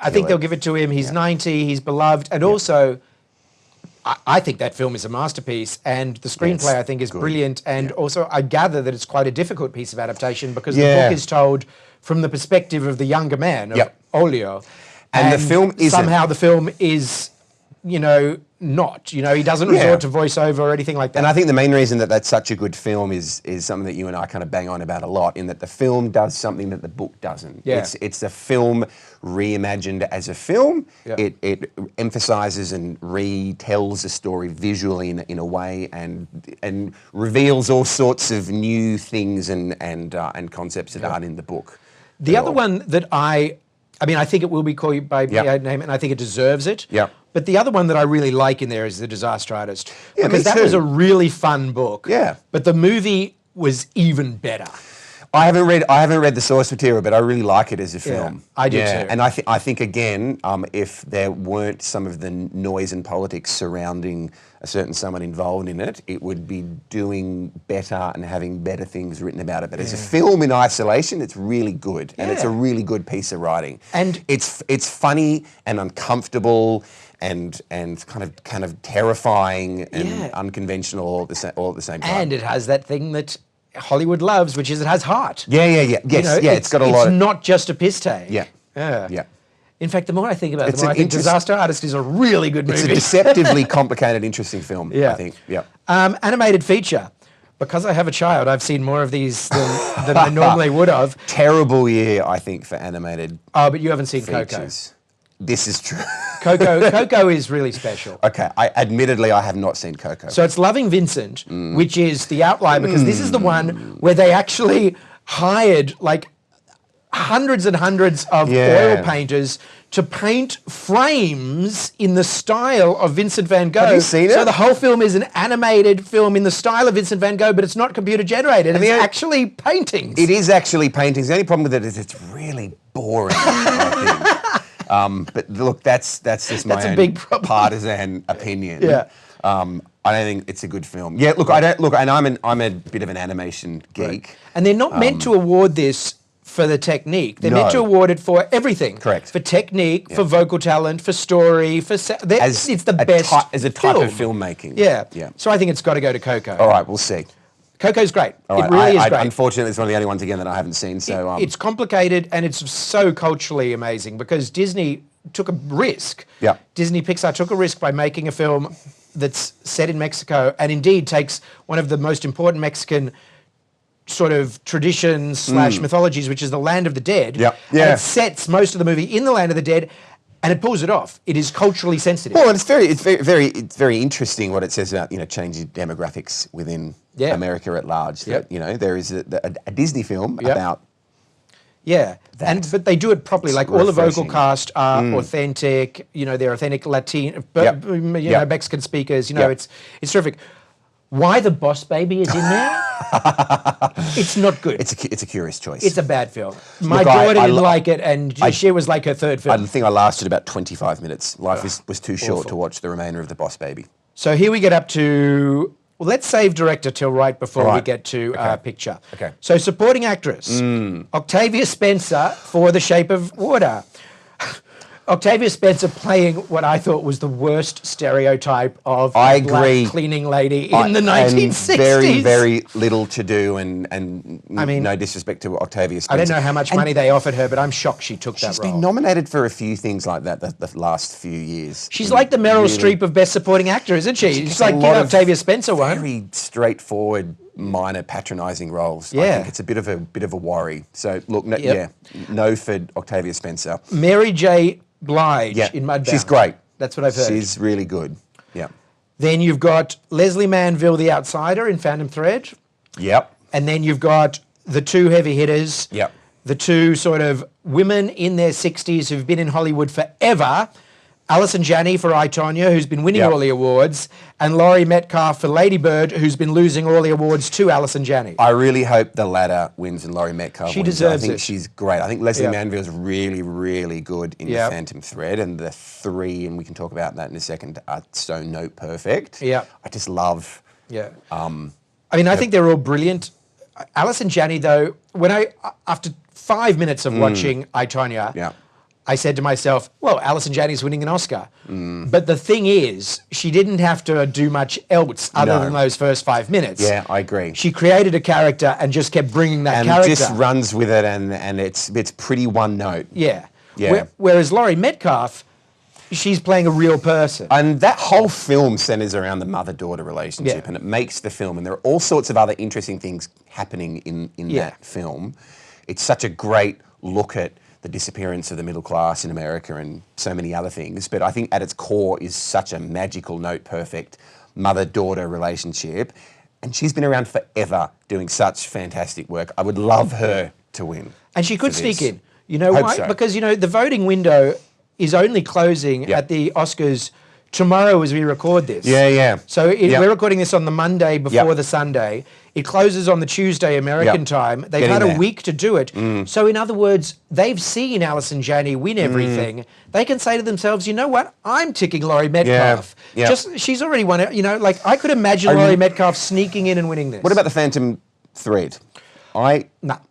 Speaker 2: I think they'll give it to him. He's 90, he's beloved, and also I think that film is a masterpiece, and the screenplay I think is brilliant, and also I gather that it's quite a difficult piece of adaptation because the book is told from the perspective of the younger man, of Olio.
Speaker 3: And the film isn't.
Speaker 2: Somehow the film is, not. He doesn't resort to voiceover or anything like that.
Speaker 3: And I think the main reason that that's such a good film is something that you and I kind of bang on about a lot, in that the film does something that the book doesn't.
Speaker 2: Yeah.
Speaker 3: It's a film reimagined as a film.
Speaker 2: Yeah.
Speaker 3: It emphasizes and retells a story visually in a way, and reveals all sorts of new things and concepts that aren't in the book.
Speaker 2: The other one that I think it will be called by your name, and I think it deserves it.
Speaker 3: Yeah.
Speaker 2: But the other one that I really like in there is The Disaster Artist.
Speaker 3: Yeah,
Speaker 2: because
Speaker 3: me
Speaker 2: that
Speaker 3: too.
Speaker 2: was a really fun book.
Speaker 3: Yeah.
Speaker 2: But the movie was even better.
Speaker 3: I haven't read the source material, but I really like it as a film.
Speaker 2: I do too.
Speaker 3: And I think again, if there weren't some of the noise and politics surrounding a certain someone involved in it, it would be doing better and having better things written about it. But as a film in isolation, it's really good, and it's a really good piece of writing.
Speaker 2: And
Speaker 3: it's funny and uncomfortable and kind of terrifying and unconventional all at the same time.
Speaker 2: And it has that thing that Hollywood loves, which is it has heart.
Speaker 3: Yeah. It's got a lot of...
Speaker 2: It's not just a piss take.
Speaker 3: Yeah.
Speaker 2: In fact, the more I think about it,
Speaker 3: It's
Speaker 2: the more I
Speaker 3: an
Speaker 2: think
Speaker 3: interest-
Speaker 2: Disaster Artist is a really good movie.
Speaker 3: It's a deceptively complicated, interesting film, I think. Yeah.
Speaker 2: Animated feature. Because I have a child, I've seen more of these than I normally would have.
Speaker 3: Terrible year, I think, for animated
Speaker 2: Oh, but you haven't seen
Speaker 3: features. This is true.
Speaker 2: Coco is really special.
Speaker 3: Okay, admittedly, I have not seen Coco.
Speaker 2: So it's Loving Vincent, which is the outlier, because this is the one where they actually hired like hundreds and hundreds of oil painters to paint frames in the style of Vincent van Gogh.
Speaker 3: Have you seen it?
Speaker 2: So the whole film is an animated film in the style of Vincent van Gogh, but it's not computer generated. It's actually paintings.
Speaker 3: It is actually paintings. The only problem with it is it's really boring, I think. But look, that's just my
Speaker 2: a
Speaker 3: own
Speaker 2: big problem.
Speaker 3: partisan opinion.
Speaker 2: Yeah.
Speaker 3: I don't think it's a good film. Yeah, look, and I'm a bit of an animation geek.
Speaker 2: And they're not meant to award this for the technique. They're meant to award it for everything.
Speaker 3: Correct.
Speaker 2: For technique, for vocal talent, for story, it's the best
Speaker 3: as a type
Speaker 2: film.
Speaker 3: of filmmaking.
Speaker 2: Yeah. So I think it's got to go to Coco.
Speaker 3: All right, we'll see.
Speaker 2: Coco's great.
Speaker 3: All right.
Speaker 2: It really is great.
Speaker 3: Unfortunately, it's one of the only ones again that I haven't seen. So
Speaker 2: It's complicated and it's so culturally amazing because Disney took a risk.
Speaker 3: Yeah.
Speaker 2: Disney Pixar took a risk by making a film that's set in Mexico and indeed takes one of the most important Mexican sort of traditions / mythologies, which is the Land of the Dead.
Speaker 3: Yeah.
Speaker 2: And
Speaker 3: Yeah.
Speaker 2: it sets most of the movie in the Land of the Dead, and it pulls it off. It is culturally sensitive.
Speaker 3: Well, and it's very interesting what it says about changing demographics within America at large.
Speaker 2: Yep.
Speaker 3: That there is a Disney film about
Speaker 2: Yeah, but they do it properly. Like all the vocal
Speaker 3: refreshing.
Speaker 2: cast are authentic. You know, they're authentic Latin,
Speaker 3: Yep.
Speaker 2: Mexican speakers. You know,
Speaker 3: Yep.
Speaker 2: it's terrific. Why the Boss Baby is in there? It's not good.
Speaker 3: It's a curious choice.
Speaker 2: It's a bad film. My
Speaker 3: Look,
Speaker 2: daughter didn't like it, and she was like her third
Speaker 3: I
Speaker 2: film.
Speaker 3: think I lasted about 25 minutes. Life was too short
Speaker 2: awful.
Speaker 3: to watch the remainder of The Boss Baby.
Speaker 2: So here we get up to. Well, let's save director till right before we
Speaker 3: Right.
Speaker 2: get to picture.
Speaker 3: Okay.
Speaker 2: So supporting actress, Octavia Spencer for The Shape of Water. Octavia Spencer playing what I thought was the worst stereotype of
Speaker 3: I
Speaker 2: a black
Speaker 3: agree.
Speaker 2: cleaning lady in the 1960s.
Speaker 3: And very, very little to do, and
Speaker 2: I mean,
Speaker 3: no disrespect to Octavia Spencer.
Speaker 2: I don't know how much money they offered her, but I'm shocked she took that
Speaker 3: She's
Speaker 2: role.
Speaker 3: been nominated for a few things like that the last few years.
Speaker 2: She's like the Meryl
Speaker 3: Really-
Speaker 2: Streep of Best Supporting Actor, isn't she?
Speaker 3: gets
Speaker 2: She's
Speaker 3: a
Speaker 2: like, give
Speaker 3: lot of
Speaker 2: Octavia Spencer one.
Speaker 3: Very straightforward, minor, patronising roles. I
Speaker 2: Yeah.
Speaker 3: think it's a bit of a worry. So look,
Speaker 2: Yep.
Speaker 3: no for Octavia Spencer.
Speaker 2: Mary J. Blige
Speaker 3: Yeah,
Speaker 2: in Mudbound.
Speaker 3: she's great.
Speaker 2: That's what I've heard.
Speaker 3: She's really good. Yeah.
Speaker 2: Then you've got Leslie Manville, the outsider in Phantom Thread.
Speaker 3: Yep.
Speaker 2: And then you've got the two heavy hitters.
Speaker 3: Yep.
Speaker 2: The two sort of women in their 60s who've been in Hollywood forever. Alison Janney for I, Tonya, who's been winning
Speaker 3: Yep.
Speaker 2: all the awards. And Laurie Metcalf for Lady Bird, who's been losing all the awards to Alison Janney.
Speaker 3: I really hope the latter wins and Laurie Metcalf
Speaker 2: She
Speaker 3: wins.
Speaker 2: deserves
Speaker 3: I think
Speaker 2: it.
Speaker 3: she's great. I think Leslie
Speaker 2: Yeah.
Speaker 3: Manville's really, really good in
Speaker 2: Yeah.
Speaker 3: The Phantom Thread, and the three, and we can talk about that in a second, are so note perfect.
Speaker 2: Yeah.
Speaker 3: I just love...
Speaker 2: Yeah. I mean, I think they're all brilliant. Alison Janney, though, after 5 minutes of watching I, Tonya,
Speaker 3: Yeah.
Speaker 2: I said to myself, well, Alison Janney's winning an Oscar. But the thing is, she didn't have to do much else other
Speaker 3: No.
Speaker 2: than those first 5 minutes.
Speaker 3: Yeah, I agree.
Speaker 2: She created a character and just kept bringing that
Speaker 3: and
Speaker 2: character.
Speaker 3: just runs with it, and it's pretty one note.
Speaker 2: Yeah.
Speaker 3: Yeah.
Speaker 2: Whereas Laurie Metcalf, she's playing a real person.
Speaker 3: And that whole film centers around the mother-daughter relationship,
Speaker 2: Yeah.
Speaker 3: and it makes the film, and there are all sorts of other interesting things happening in
Speaker 2: Yeah.
Speaker 3: that film. It's such a great look at the disappearance of the middle class in America and so many other things, but I think at its core is such a magical, note-perfect mother-daughter relationship, and she's been around forever doing such fantastic work. I would love her to win.
Speaker 2: And she could
Speaker 3: for
Speaker 2: sneak
Speaker 3: this.
Speaker 2: in. You know
Speaker 3: Hope
Speaker 2: why?
Speaker 3: so.
Speaker 2: Because, the voting window is only closing
Speaker 3: Yeah.
Speaker 2: at the Oscars tomorrow as we record this.
Speaker 3: Yeah, yeah.
Speaker 2: So
Speaker 3: Yeah.
Speaker 2: we're recording this on the Monday before
Speaker 3: Yeah.
Speaker 2: the Sunday. It closes on the Tuesday American
Speaker 3: Yeah.
Speaker 2: time. They've
Speaker 3: Get in
Speaker 2: had a
Speaker 3: there.
Speaker 2: week to do it. So in other words, they've seen Alison Janney win everything. They can say to themselves, you know what? I'm ticking Laurie Metcalf.
Speaker 3: Yeah.
Speaker 2: Just she's already won it. Like I could imagine Laurie Metcalf sneaking in and winning this.
Speaker 3: What about the Phantom Thread?
Speaker 2: No,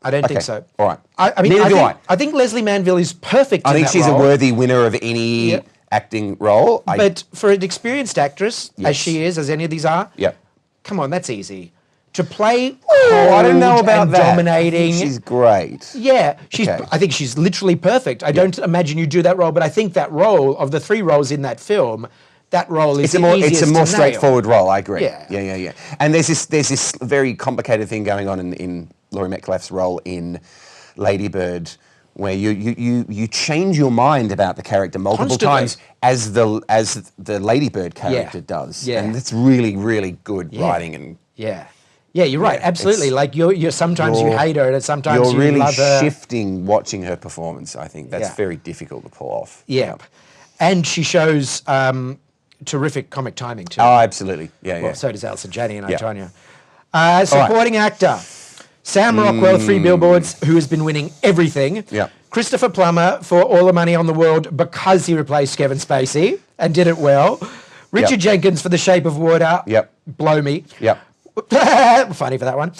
Speaker 2: I don't think
Speaker 3: Okay,
Speaker 2: so.
Speaker 3: all right.
Speaker 2: I mean,
Speaker 3: Neither do
Speaker 2: think, I think Leslie Manville is perfect
Speaker 3: I
Speaker 2: in
Speaker 3: think
Speaker 2: that
Speaker 3: she's
Speaker 2: role.
Speaker 3: a worthy winner of any
Speaker 2: Yep.
Speaker 3: acting role.
Speaker 2: But for an experienced actress,
Speaker 3: Yes.
Speaker 2: as she is, as any of these are,
Speaker 3: Yep.
Speaker 2: come on, that's easy. To play
Speaker 3: Oh, I don't know
Speaker 2: cold
Speaker 3: about
Speaker 2: and
Speaker 3: that.
Speaker 2: dominating.
Speaker 3: I think she's great.
Speaker 2: Yeah,
Speaker 3: Okay.
Speaker 2: I think she's literally perfect. I don't imagine you do that role, but I think that role, of the three roles in that film, that role is
Speaker 3: It's
Speaker 2: the
Speaker 3: a more
Speaker 2: easiest to nail.
Speaker 3: straightforward role. I agree.
Speaker 2: Yeah.
Speaker 3: Yeah. And there's this very complicated thing going on in Laurie Metcalf's role in Lady Bird, where you change your mind about the character multiple
Speaker 2: Constantly.
Speaker 3: times as the Lady Bird character does.
Speaker 2: Yeah.
Speaker 3: And it's really, really good writing, and
Speaker 2: Yeah, you're right.
Speaker 3: Yeah,
Speaker 2: Absolutely.
Speaker 3: it's-
Speaker 2: Like you're sometimes you
Speaker 3: You're-
Speaker 2: hate her, and sometimes
Speaker 3: you're
Speaker 2: you
Speaker 3: really
Speaker 2: love her.
Speaker 3: shifting watching her performance. I think that's
Speaker 2: Yeah.
Speaker 3: very difficult to pull off.
Speaker 2: Yeah, and she shows terrific comic timing too.
Speaker 3: Oh, absolutely. Yeah.
Speaker 2: Well, so does Alison Janney and
Speaker 3: Yeah.
Speaker 2: Tonya. Supporting actor, Sam Rockwell, 3 Billboards, who has been winning everything.
Speaker 3: Yeah.
Speaker 2: Christopher Plummer for All the Money on the World because he replaced Kevin Spacey and did it well. Richard Jenkins for The Shape of Water.
Speaker 3: Yep.
Speaker 2: Blow me.
Speaker 3: Yep.
Speaker 2: Funny for that one.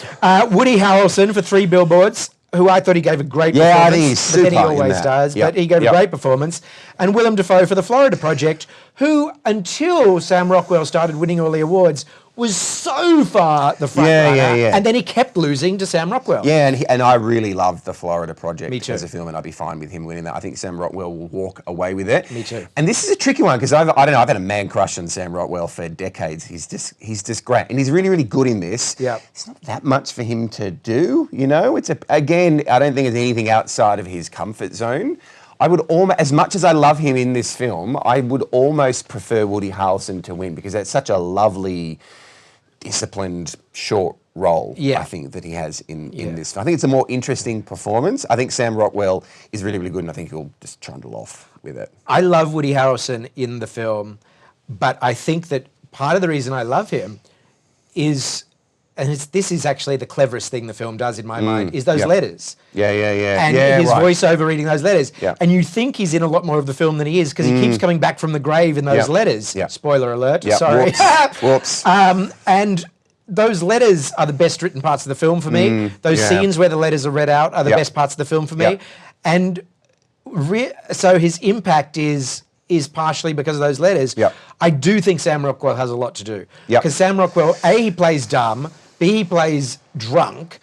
Speaker 2: Woody Harrelson for 3 Billboards, who I thought he gave a great
Speaker 3: Yeah, I
Speaker 2: performance.
Speaker 3: think he's
Speaker 2: but then he
Speaker 3: super in
Speaker 2: always
Speaker 3: that.
Speaker 2: does.
Speaker 3: Yep.
Speaker 2: But he gave a
Speaker 3: Yep.
Speaker 2: great performance. And Willem Dafoe for The Florida Project, who, until Sam Rockwell started winning all the awards, was so far the front runner.
Speaker 3: Yeah.
Speaker 2: And then he kept losing to Sam Rockwell.
Speaker 3: Yeah, and I really loved The Florida Project
Speaker 2: Me too.
Speaker 3: as a film, and I'd be fine with him winning that. I think Sam Rockwell will walk away with it.
Speaker 2: Me too.
Speaker 3: And this is a tricky one because I don't know. I've had a man crush on Sam Rockwell for decades. He's just great, and he's really, really good in this.
Speaker 2: Yeah.
Speaker 3: It's not that much for him to do. It's again. I don't think it's anything outside of his comfort zone. I would as much as I love him in this film, I would almost prefer Woody Harrelson to win because that's such a lovely disciplined, short role,
Speaker 2: Yeah.
Speaker 3: I think, that he has in this. I think it's a more interesting performance. I think Sam Rockwell is really, really good, and I think he'll just trundle off with it.
Speaker 2: I love Woody Harrelson in the film, but I think that part of the reason I love him is, and this is actually the cleverest thing the film does in my mind, is those letters.
Speaker 3: Yeah.
Speaker 2: And his
Speaker 3: right.
Speaker 2: voiceover reading those letters.
Speaker 3: Yeah.
Speaker 2: And you think he's in a lot more of the film than he is because he keeps coming back from the grave in those letters.
Speaker 3: Yeah.
Speaker 2: Spoiler alert,
Speaker 3: Yeah.
Speaker 2: sorry.
Speaker 3: Whoops.
Speaker 2: And those letters are the best written parts of the film for me. Those scenes where the letters are read out are the best parts of the film for me. And so his impact is partially because of those letters. I do think Sam Rockwell has a lot to do. Because Sam Rockwell, A, he plays dumb, B, he plays drunk,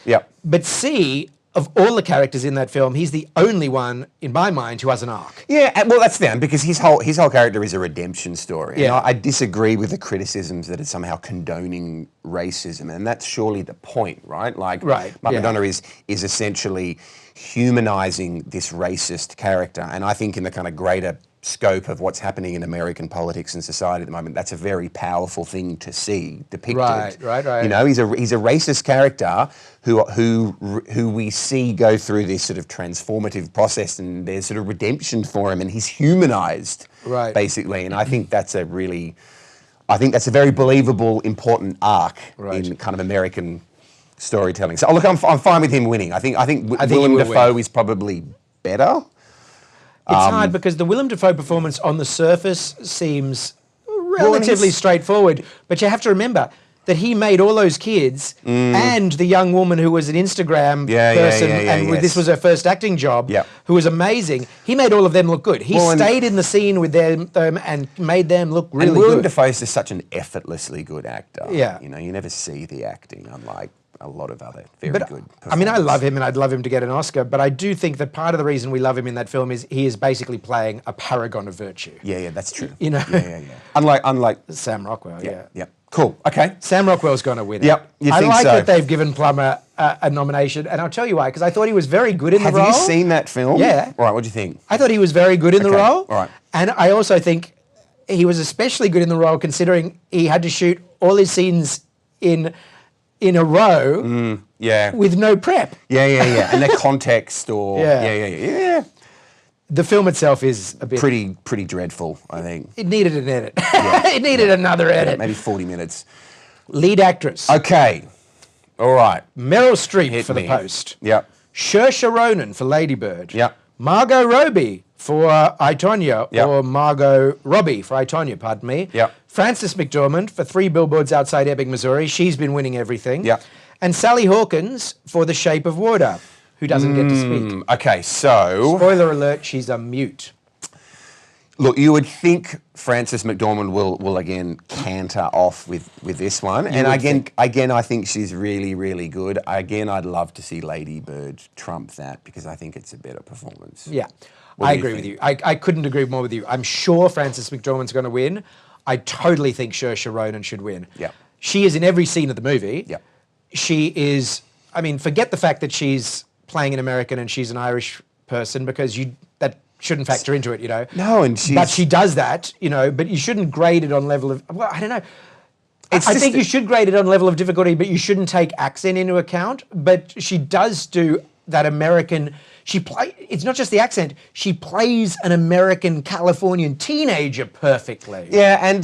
Speaker 2: but C, of all the characters in that film, he's the only one, in my mind, who has an arc.
Speaker 3: Yeah, well, that's them, because his whole character is a redemption story.
Speaker 2: Yeah.
Speaker 3: And I disagree with the criticisms that it's somehow condoning racism, and that's surely the point, right? Like, Mark Madonna is essentially humanizing this racist character, and I think in the kind of greater scope of what's happening in American politics and society at the moment, that's a very powerful thing to see depicted.
Speaker 2: Right.
Speaker 3: You know, he's a racist character who we see go through this sort of transformative process, and there's sort of redemption for him, and he's humanized, basically. And I think that's a very believable, important arc in kind of American storytelling. So look, I'm fine with him winning. I think Willem Dafoe is probably better.
Speaker 2: It's hard because the Willem Dafoe performance on the surface seems relatively straightforward, but you have to remember that he made all those kids and the young woman who was an Instagram person and this was her first acting job, who was amazing. He made all of them look good. He stayed in the scene with them and made them look really good.
Speaker 3: And Willem Dafoe is just such an effortlessly good actor.
Speaker 2: Yeah.
Speaker 3: You know, you never see the acting, unlike a lot of other very good
Speaker 2: I mean, I love him and I'd love him to get an Oscar, but I do think that part of the reason we love him in that film is he is basically playing a paragon of virtue.
Speaker 3: Yeah, that's true.
Speaker 2: You know?
Speaker 3: Yeah. Unlike
Speaker 2: Sam Rockwell,
Speaker 3: yeah. Cool, okay.
Speaker 2: Sam Rockwell's going to win it.
Speaker 3: Yep, you
Speaker 2: I
Speaker 3: think
Speaker 2: like
Speaker 3: so.
Speaker 2: that they've given Plummer a nomination, and I'll tell you why, because I thought he was very good in the role.
Speaker 3: Have you seen that film?
Speaker 2: Yeah.
Speaker 3: All right, what do you think?
Speaker 2: I thought he was very good in the role.
Speaker 3: All right.
Speaker 2: And I also think he was especially good in the role considering he had to shoot all his scenes in a row with no prep.
Speaker 3: Yeah. And the context or... Yeah.
Speaker 2: The film itself is a bit...
Speaker 3: Pretty dreadful, I think.
Speaker 2: It needed an edit. It needed another edit.
Speaker 3: Maybe 40 minutes.
Speaker 2: Lead actress.
Speaker 3: Okay. All right.
Speaker 2: Meryl Streep for The Post.
Speaker 3: Yep.
Speaker 2: Saoirse Ronan for Lady Bird.
Speaker 3: Yep.
Speaker 2: Margot Robbie for I, Tonya, or Margot Robbie for I, Tonya, pardon me.
Speaker 3: Yep.
Speaker 2: Frances McDormand for 3 Billboards Outside Ebbing, Missouri. She's been winning everything.
Speaker 3: Yep.
Speaker 2: And Sally Hawkins for The Shape of Water, who doesn't get to speak.
Speaker 3: Okay, so...
Speaker 2: Spoiler alert, she's a mute.
Speaker 3: Look, you would think Frances McDormand will again canter off with this one. And again, I think she's really, really good. Again, I'd love to see Lady Bird trump that because I think it's a better performance.
Speaker 2: Yeah, I agree with you. I couldn't agree more with you. I'm sure Frances McDormand's going to win. I totally think Saoirse Ronan should win.
Speaker 3: Yeah.
Speaker 2: She is in every scene of the movie.
Speaker 3: Yeah.
Speaker 2: She is, I mean, forget the fact that she's playing an American and she's an Irish person because that shouldn't factor into it, you know.
Speaker 3: No, and she's...
Speaker 2: But she does that, you know, but you shouldn't grade it on level of, well, I don't know. I think you should grade it on level of difficulty, but you shouldn't take accent into account. But she does do that American... It's not just the accent. She plays an American Californian teenager perfectly.
Speaker 3: Yeah, and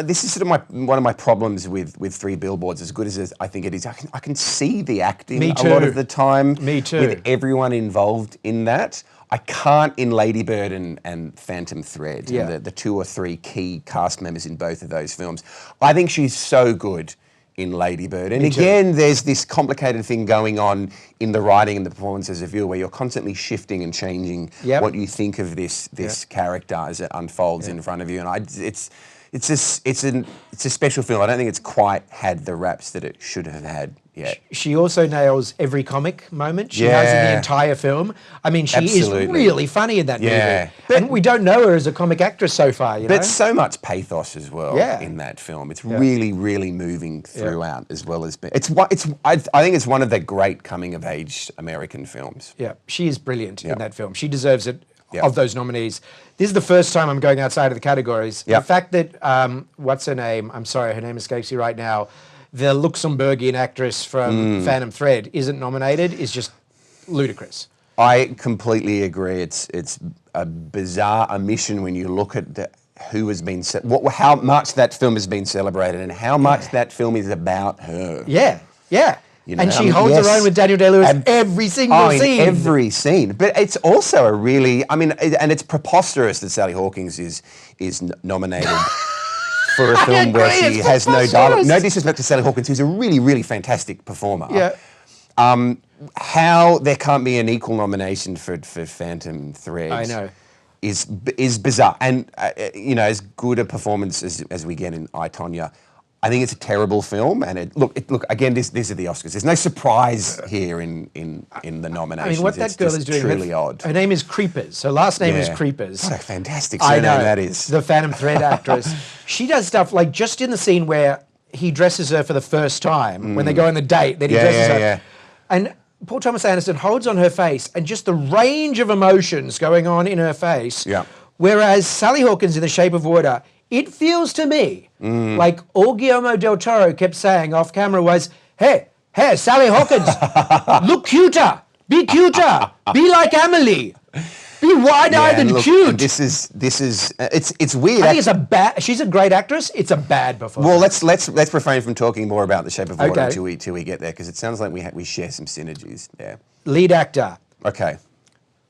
Speaker 3: this is sort of one of my problems with 3 Billboards. As good as I think it is, I can see the acting a lot of the time.
Speaker 2: Me too.
Speaker 3: With everyone involved in that. I can't in Lady Bird and Phantom Thread, and the 2 or 3 key cast members in both of those films. I think she's so good in Lady Bird. And again, there's this complicated thing going on in the writing and the performance as a viewer where you're constantly shifting and changing what you think of this character as it unfolds in front of you. And it's a special film. I don't think it's quite had the raps that it should have had yet.
Speaker 2: She also nails every comic moment she has in the entire film. I mean, she is really funny in that movie. And we don't know her as a comic actress so far, you know?
Speaker 3: But so much pathos as well in that film. It's really, really moving throughout as well as... I think it's one of the great coming-of-age American films.
Speaker 2: Yeah, she is brilliant in that film. She deserves it. Of those nominees. This is the first time I'm going outside of the categories. The fact that, what's her name? I'm sorry, her name escapes me right now. the Luxembourgian actress from Phantom Thread isn't nominated is just ludicrous.
Speaker 3: I completely agree. It's a bizarre omission when you look at who has been how much that film has been celebrated and how much that film is about her.
Speaker 2: Yeah, yeah.
Speaker 3: You know,
Speaker 2: and she holds her own with Daniel Day-Lewis every single scene.
Speaker 3: Every scene. But it's also a really, I mean, and it's preposterous that Sally Hawkins is nominated for a film where she has no dialogue. No disrespect to Sally Hawkins, who's a really, really fantastic performer.
Speaker 2: Yeah.
Speaker 3: How there can't be an equal nomination for Phantom Thread.
Speaker 2: I know.
Speaker 3: Is bizarre. And, as good a performance as we get in I, Tonya, I think it's a terrible film. And look, again, these are the Oscars. There's no surprise here in the nominations.
Speaker 2: I mean, what that girl is doing,
Speaker 3: truly odd.
Speaker 2: Her name is Creepers. Her last name is Creepers.
Speaker 3: What a fantastic surname that is.
Speaker 2: The Phantom Thread actress. She does stuff like just in the scene where he dresses her for the first time, when they go on the date, then he dresses her. Yeah. And Paul Thomas Anderson holds on her face and just the range of emotions going on in her face.
Speaker 3: Yeah.
Speaker 2: Whereas Sally Hawkins in The Shape of Water, it feels to me like all Guillermo del Toro kept saying off camera was, hey, Sally Hawkins, look cuter, be like Amelie. Be wide-eyed and cute.
Speaker 3: And this is it's weird.
Speaker 2: I think she's a great actress. It's a bad performance.
Speaker 3: Well, let's refrain from talking more about The Shape of Water until we get there, because it sounds like we share some synergies there.
Speaker 2: Lead actor.
Speaker 3: Okay.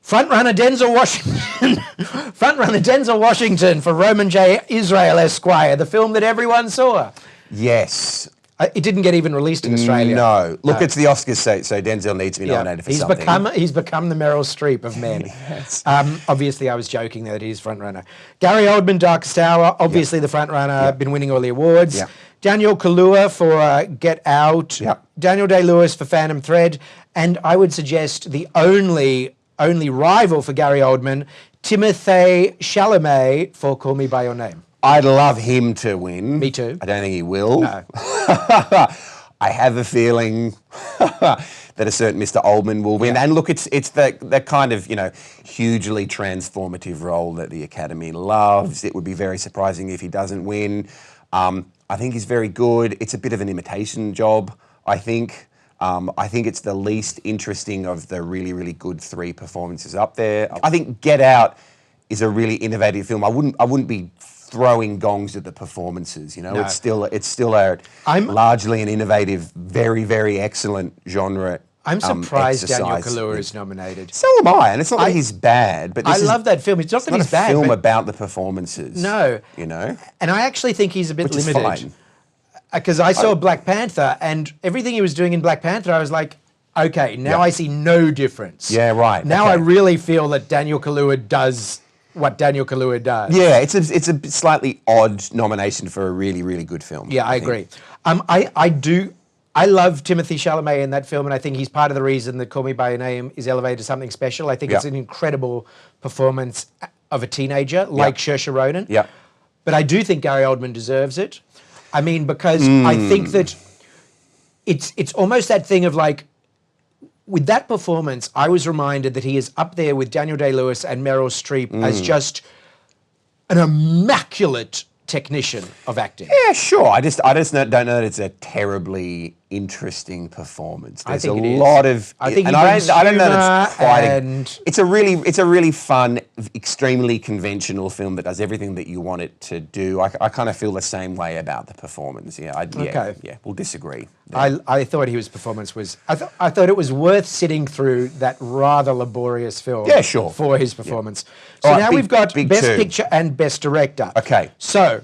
Speaker 2: Frontrunner Denzel Washington. Frontrunner Denzel Washington for Roman J. Israel Esquire, the film that everyone saw.
Speaker 3: Yes.
Speaker 2: It didn't get even released in Australia.
Speaker 3: No. Look, it's the Oscars, so Denzel needs to be nominated for something.
Speaker 2: He's become the Meryl Streep of men.
Speaker 3: Yes.
Speaker 2: Obviously, I was joking that he's frontrunner. Gary Oldman, Darkest Hour, obviously the frontrunner, been winning all the awards.
Speaker 3: Yep.
Speaker 2: Daniel Kaluuya for Get Out.
Speaker 3: Yep.
Speaker 2: Daniel Day-Lewis for Phantom Thread. And I would suggest the only rival for Gary Oldman, Timothée Chalamet for Call Me By Your Name.
Speaker 3: I'd love him to win.
Speaker 2: Me too.
Speaker 3: I don't think he will.
Speaker 2: No.
Speaker 3: I have a feeling that a certain Mr. Oldman will win. Yeah. And look, it's the kind of, hugely transformative role that the Academy loves. It would be very surprising if he doesn't win. I think he's very good. It's a bit of an imitation job, I think. I think it's the least interesting of the really, really good three performances up there. I think Get Out is a really innovative film. I wouldn't be throwing gongs at the performances, No. It's still largely an innovative, very, very excellent genre.
Speaker 2: I'm surprised Daniel Kaluuya is nominated.
Speaker 3: So am I, and it's not that he's bad, but
Speaker 2: I love that film. It's not that he's bad.
Speaker 3: It's not a film about the performances.
Speaker 2: No. And I actually think he's a bit limited.
Speaker 3: Which is fine.
Speaker 2: Because I saw Black Panther, and everything he was doing in Black Panther, I was like, okay, now I see no difference.
Speaker 3: Yeah, right.
Speaker 2: Now I really feel that Daniel Kaluuya does what Daniel Kaluuya does.
Speaker 3: Yeah, it's a slightly odd nomination for a really, really good film.
Speaker 2: Yeah, I agree. I love Timothée Chalamet in that film, and I think he's part of the reason that Call Me By Your Name is elevated to something special. I think it's an incredible performance of a teenager, like Saoirse Ronan.
Speaker 3: Yeah.
Speaker 2: But I do think Gary Oldman deserves it. I mean, because I think that it's almost that thing of like, with that performance, I was reminded that he is up there with Daniel Day-Lewis and Meryl Streep as just an immaculate technician of acting.
Speaker 3: Yeah, sure. I just don't know that it's a terribly interesting performance. There's
Speaker 2: I think
Speaker 3: a lot of,
Speaker 2: I think,
Speaker 3: and I don't know that it's quite. It's a really fun, extremely conventional film that does everything that you want it to do. I kind of feel the same way about the performance. Yeah, we'll disagree.
Speaker 2: I thought his performance was. I thought it was worth sitting through that rather laborious film.
Speaker 3: Yeah, sure.
Speaker 2: For his performance. So now we've got Best Picture and Best Director.
Speaker 3: Okay.
Speaker 2: So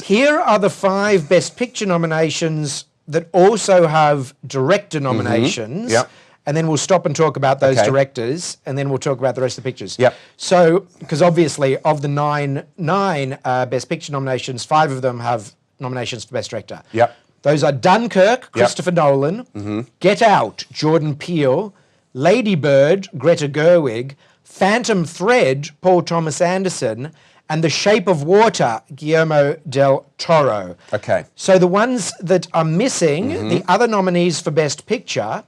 Speaker 2: here are the 5 Best Picture nominations that also have director nominations.
Speaker 3: Yep.
Speaker 2: And then we'll stop and talk about those directors, and then we'll talk about the rest of the pictures.
Speaker 3: Yep.
Speaker 2: So, because obviously of the nine Best Picture nominations, 5 of them have nominations for Best Director.
Speaker 3: Yep.
Speaker 2: Those are Dunkirk, Christopher Nolan, Get Out, Jordan Peele, Lady Bird, Greta Gerwig, Phantom Thread, Paul Thomas Anderson, and The Shape of Water, Guillermo del Toro.
Speaker 3: Okay.
Speaker 2: So the ones that are missing, the other nominees for Best Picture,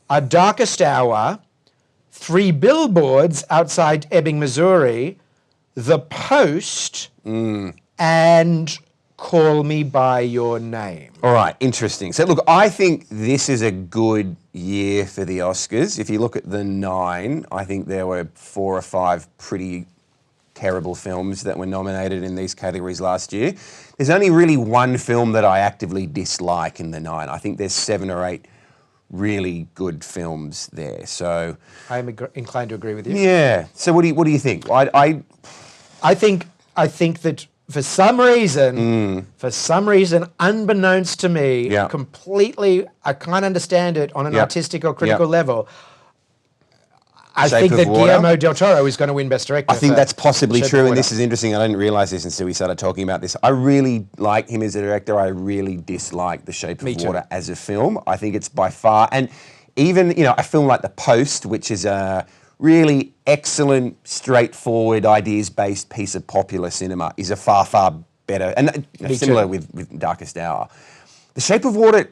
Speaker 2: are Darkest Hour, 3 Billboards Outside Ebbing, Missouri, The Post, and Call Me By Your Name.
Speaker 3: All right, interesting. So look, I think this is a good year for the Oscars. If you look at the 9, I think there were 4 or 5 pretty terrible films that were nominated in these categories last year. There's only really one film that I actively dislike in the 9. I think there's 7 or 8 really good films there. So
Speaker 2: I'm inclined to agree with you.
Speaker 3: yeah. So what do you think?
Speaker 2: I think that for some reason, unbeknownst to me,
Speaker 3: Yeah.
Speaker 2: completely, I can't understand it on an
Speaker 3: Yeah.
Speaker 2: artistic or critical
Speaker 3: Yeah.
Speaker 2: level. I
Speaker 3: Shape
Speaker 2: think
Speaker 3: of
Speaker 2: that
Speaker 3: Water?
Speaker 2: Guillermo del Toro is going to win Best Director.
Speaker 3: I think
Speaker 2: for
Speaker 3: that's possibly
Speaker 2: Shape of
Speaker 3: true, and
Speaker 2: Water.
Speaker 3: this is interesting. I didn't realise this until we started talking about this. I really like him as a director. I really dislike The Shape
Speaker 2: Me
Speaker 3: of
Speaker 2: too.
Speaker 3: Water as a film. I think it's by far, and even a film like The Post, which is a really excellent, straightforward, ideas-based piece of popular cinema, is a far, far better, and similar
Speaker 2: too.
Speaker 3: with Darkest Hour. The Shape of Water,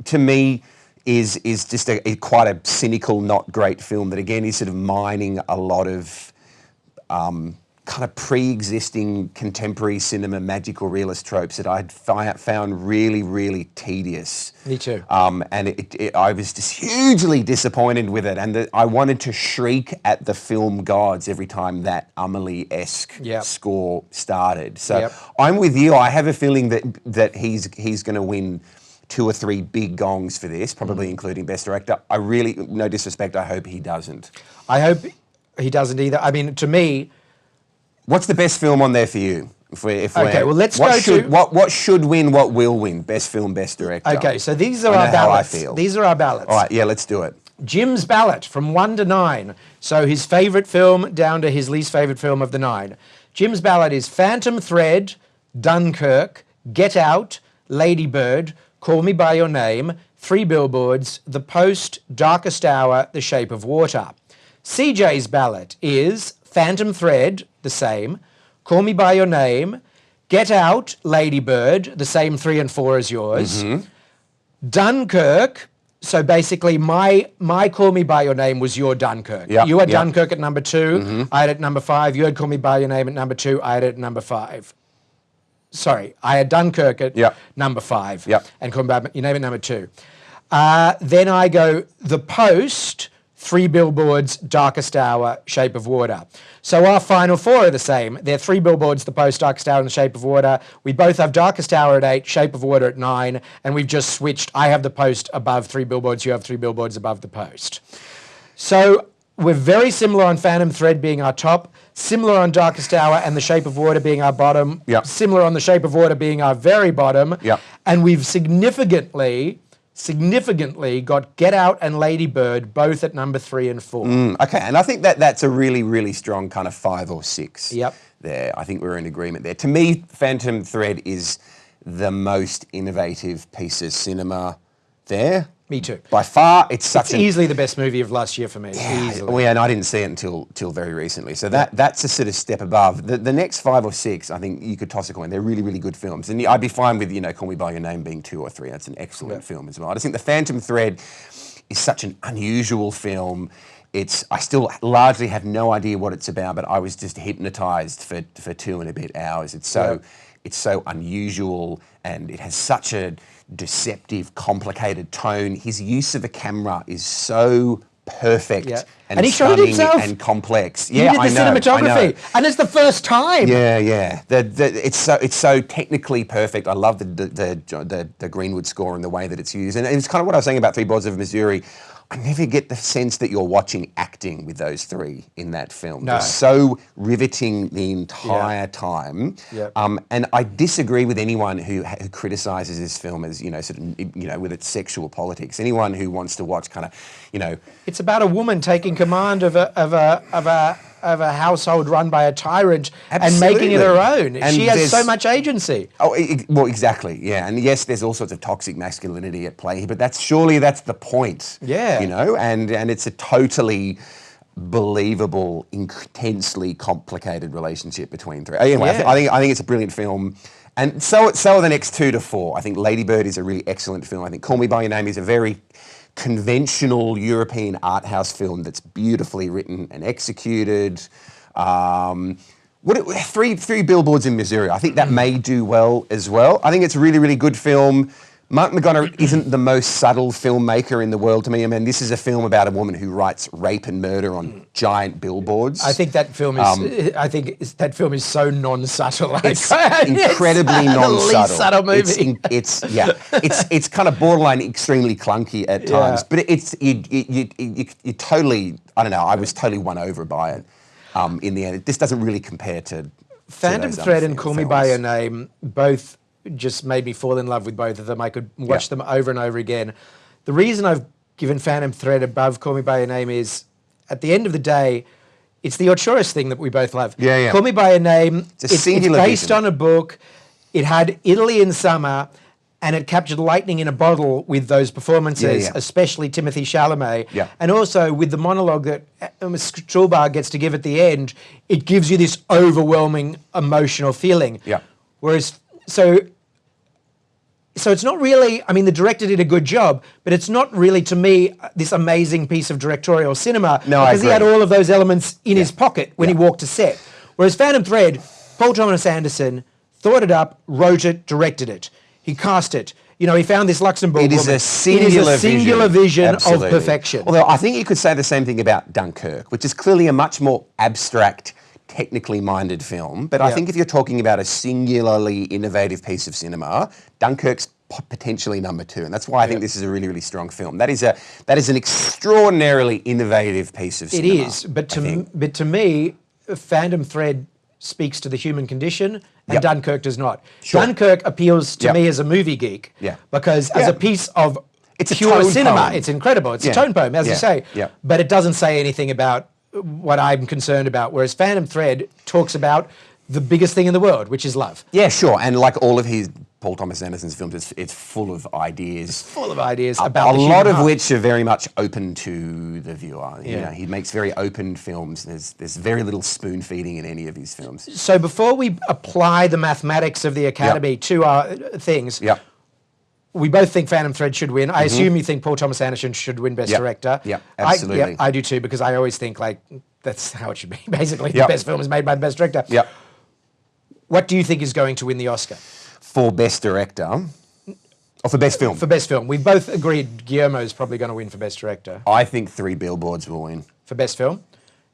Speaker 3: to me, is just a quite a cynical, not great film that again is sort of mining a lot of kind of pre-existing contemporary cinema magical realist tropes that I'd found really, really tedious.
Speaker 2: Me too.
Speaker 3: And I was just hugely disappointed with it, and I wanted to shriek at the film gods every time that Amelie-esque
Speaker 2: Yep.
Speaker 3: score started. So
Speaker 2: Yep.
Speaker 3: I'm with you. I have a feeling that he's going to win 2 or 3 big gongs for this, probably including Best Director. I really, no disrespect, I hope he doesn't.
Speaker 2: I hope he doesn't either. I mean, to me,
Speaker 3: What's the best film on there for you?
Speaker 2: Okay, well, let's
Speaker 3: what
Speaker 2: go
Speaker 3: should,
Speaker 2: to-
Speaker 3: what should win, what will win? Best film, best director.
Speaker 2: okay, so these are
Speaker 3: I know
Speaker 2: our
Speaker 3: how I
Speaker 2: ballots.
Speaker 3: feel.
Speaker 2: These are our ballots.
Speaker 3: All right, yeah, let's do it.
Speaker 2: Jim's ballot from 1 to 9. So his favourite film down to his least favourite film of the 9. Jim's ballot is Phantom Thread, Dunkirk, Get Out, Lady Bird, Call Me By Your Name, 3 Billboards, The Post, Darkest Hour, The Shape of Water. CJ's ballot is Phantom Thread, the same, Call Me By Your Name, Get Out, Lady Bird, the same 3 and 4 as yours. Dunkirk, so basically my Call Me By Your Name was your Dunkirk.
Speaker 3: Yep,
Speaker 2: You had
Speaker 3: yep.
Speaker 2: Dunkirk at number 2, I had it at number 5, you had Call Me By Your Name at number 2, I had it at number 5. Sorry, I had Dunkirk at
Speaker 3: Yep.
Speaker 2: number 5
Speaker 3: Yep.
Speaker 2: and Call Me By Your Name at number 2. Then I go The Post, 3 Billboards, Darkest Hour, Shape of Water. So our final 4 are the same. They're 3 Billboards, The Post, Darkest Hour, and The Shape of Water. We both have Darkest Hour at 8, Shape of Water at 9, and we've just switched. I have The Post above 3 Billboards, you have 3 Billboards above The Post. So we're very similar on Phantom Thread being our top, similar on Darkest Hour and The Shape of Water being our bottom,
Speaker 3: Yep.
Speaker 2: similar on The Shape of Water being our very bottom,
Speaker 3: Yep.
Speaker 2: and we've significantly got Get Out and Lady Bird both at number 3 and 4.
Speaker 3: Okay, and I think that's a really, really strong kind of 5 or 6
Speaker 2: Yep.
Speaker 3: there. I think we're in agreement there. To me, Phantom Thread is the most innovative piece of cinema there.
Speaker 2: Me too.
Speaker 3: By far, it's
Speaker 2: It's easily the best movie of last year for me. Easily.
Speaker 3: Well, yeah, and I didn't see it until very recently. So that's a sort of step above. The next 5 or 6, I think you could toss a coin. They're really, really good films. And I'd be fine with, Call Me By Your Name being 2 or 3. That's an excellent film as well. I just think The Phantom Thread is such an unusual film. I still largely have no idea what it's about, but I was just hypnotized for 2 and a bit hours. It's so unusual, and it has such a deceptive, complicated tone. His use of the camera is so perfect
Speaker 2: And he shot it
Speaker 3: stunning
Speaker 2: himself.
Speaker 3: and complex.
Speaker 2: He
Speaker 3: Yeah,
Speaker 2: did the
Speaker 3: I know.
Speaker 2: cinematography, and it's the first time.
Speaker 3: Yeah. It's so technically perfect. I love the Greenwood score and the way that it's used. And it's kind of what I was saying about Three Billboards of Missouri. I never get the sense that you're watching acting with those 3 in that film.
Speaker 2: No.
Speaker 3: They're so riveting the entire time.
Speaker 2: Yep.
Speaker 3: And I disagree with anyone who criticises this film as, with its sexual politics. Anyone who wants to watch kind of,
Speaker 2: It's about a woman taking command of a household run by a tyrant and making it her own.
Speaker 3: And
Speaker 2: she has
Speaker 3: there's-
Speaker 2: so much agency.
Speaker 3: Oh, well, exactly, yeah. And yes, there's all sorts of toxic masculinity at play here, but that's the point.
Speaker 2: Yeah.
Speaker 3: And it's a totally believable, intensely complicated relationship between 3. Anyway,
Speaker 2: Yeah.
Speaker 3: I think it's a brilliant film. And so are the next 2 to 4. I think Lady Bird is a really excellent film. I think Call Me By Your Name is a very conventional European art house film that's beautifully written and executed. Three Billboards in Missouri. I think that may do well as well. I think it's a really, really good film. Mark McGonagall isn't the most subtle filmmaker in the world to me. I mean, this is a film about a woman who writes rape and murder on giant billboards.
Speaker 2: I think that film is. That film is so non-subtle.
Speaker 3: It's incredibly non-subtle.
Speaker 2: The least subtle movie.
Speaker 3: It's kind of borderline extremely clunky at times, but it's you totally. I don't know. I was totally won over by it. In the end, this doesn't really compare to
Speaker 2: Phantom
Speaker 3: those
Speaker 2: Thread and Call Me by Your
Speaker 3: films.
Speaker 2: Name both just made me fall in love with both of them. I could watch them over and over again. The reason I've given Phantom Thread above Call Me by Your Name is, at the end of the day, it's the auteurist thing that we both love.
Speaker 3: Yeah.
Speaker 2: Call Me by Your Name, it's based
Speaker 3: vision.
Speaker 2: on a book. It had Italy in summer, and it captured lightning in a bottle with those performances, especially Timothée Chalamet.
Speaker 3: Yeah.
Speaker 2: And also with the monologue that Strulbach gets to give at the end, it gives you this overwhelming emotional feeling.
Speaker 3: Yeah.
Speaker 2: Whereas, so it's not really, I mean, the director did a good job, but it's not really, to me, this amazing piece of directorial cinema.
Speaker 3: No, I
Speaker 2: because he had
Speaker 3: agree.
Speaker 2: all of those elements in his pocket when he walked to set. Whereas Phantom Thread, Paul Thomas Anderson thought it up, wrote it, directed it. He cast it. You know, he found this Luxembourg
Speaker 3: It is
Speaker 2: woman.
Speaker 3: a singular
Speaker 2: vision
Speaker 3: Absolutely.
Speaker 2: of perfection.
Speaker 3: Although I think you could say the same thing about Dunkirk, which is clearly a much more abstract, technically minded film. But I think if you're talking about a singularly innovative piece of cinema, Dunkirk's potentially number 2, and that's why I think this is a really, really strong film. That is an extraordinarily innovative piece of cinema.
Speaker 2: It is, but to me, Phantom Thread speaks to the human condition, and Dunkirk does not.
Speaker 3: Sure.
Speaker 2: Dunkirk appeals to me as a movie geek, because as a piece of
Speaker 3: It's a
Speaker 2: pure
Speaker 3: tone
Speaker 2: cinema,
Speaker 3: poem.
Speaker 2: it's incredible. It's a tone poem, as you say, but it doesn't say anything about what I'm concerned about, whereas Phantom Thread talks about the biggest thing in the world, which is love.
Speaker 3: Yeah, sure. And like all of Paul Thomas Anderson's films, it's full of ideas.
Speaker 2: Full of ideas about
Speaker 3: a
Speaker 2: the
Speaker 3: lot
Speaker 2: human
Speaker 3: of
Speaker 2: heart.
Speaker 3: which are very much open to the viewer. You know, he makes very open films. There's very little spoon feeding in any of his films.
Speaker 2: So before we apply the mathematics of the Academy to our things, we both think Phantom Thread should win. I assume you think Paul Thomas Anderson should win Best Director.
Speaker 3: Yeah, absolutely.
Speaker 2: I do too, because I always think like that's how it should be. Basically, the best film is made by the Best Director.
Speaker 3: Yeah.
Speaker 2: What do you think is going to win the Oscar?
Speaker 3: For Best Director, or for Best Film?
Speaker 2: For Best Film. We both agreed Guillermo's probably going to win for Best Director.
Speaker 3: I think Three Billboards will win.
Speaker 2: For Best Film?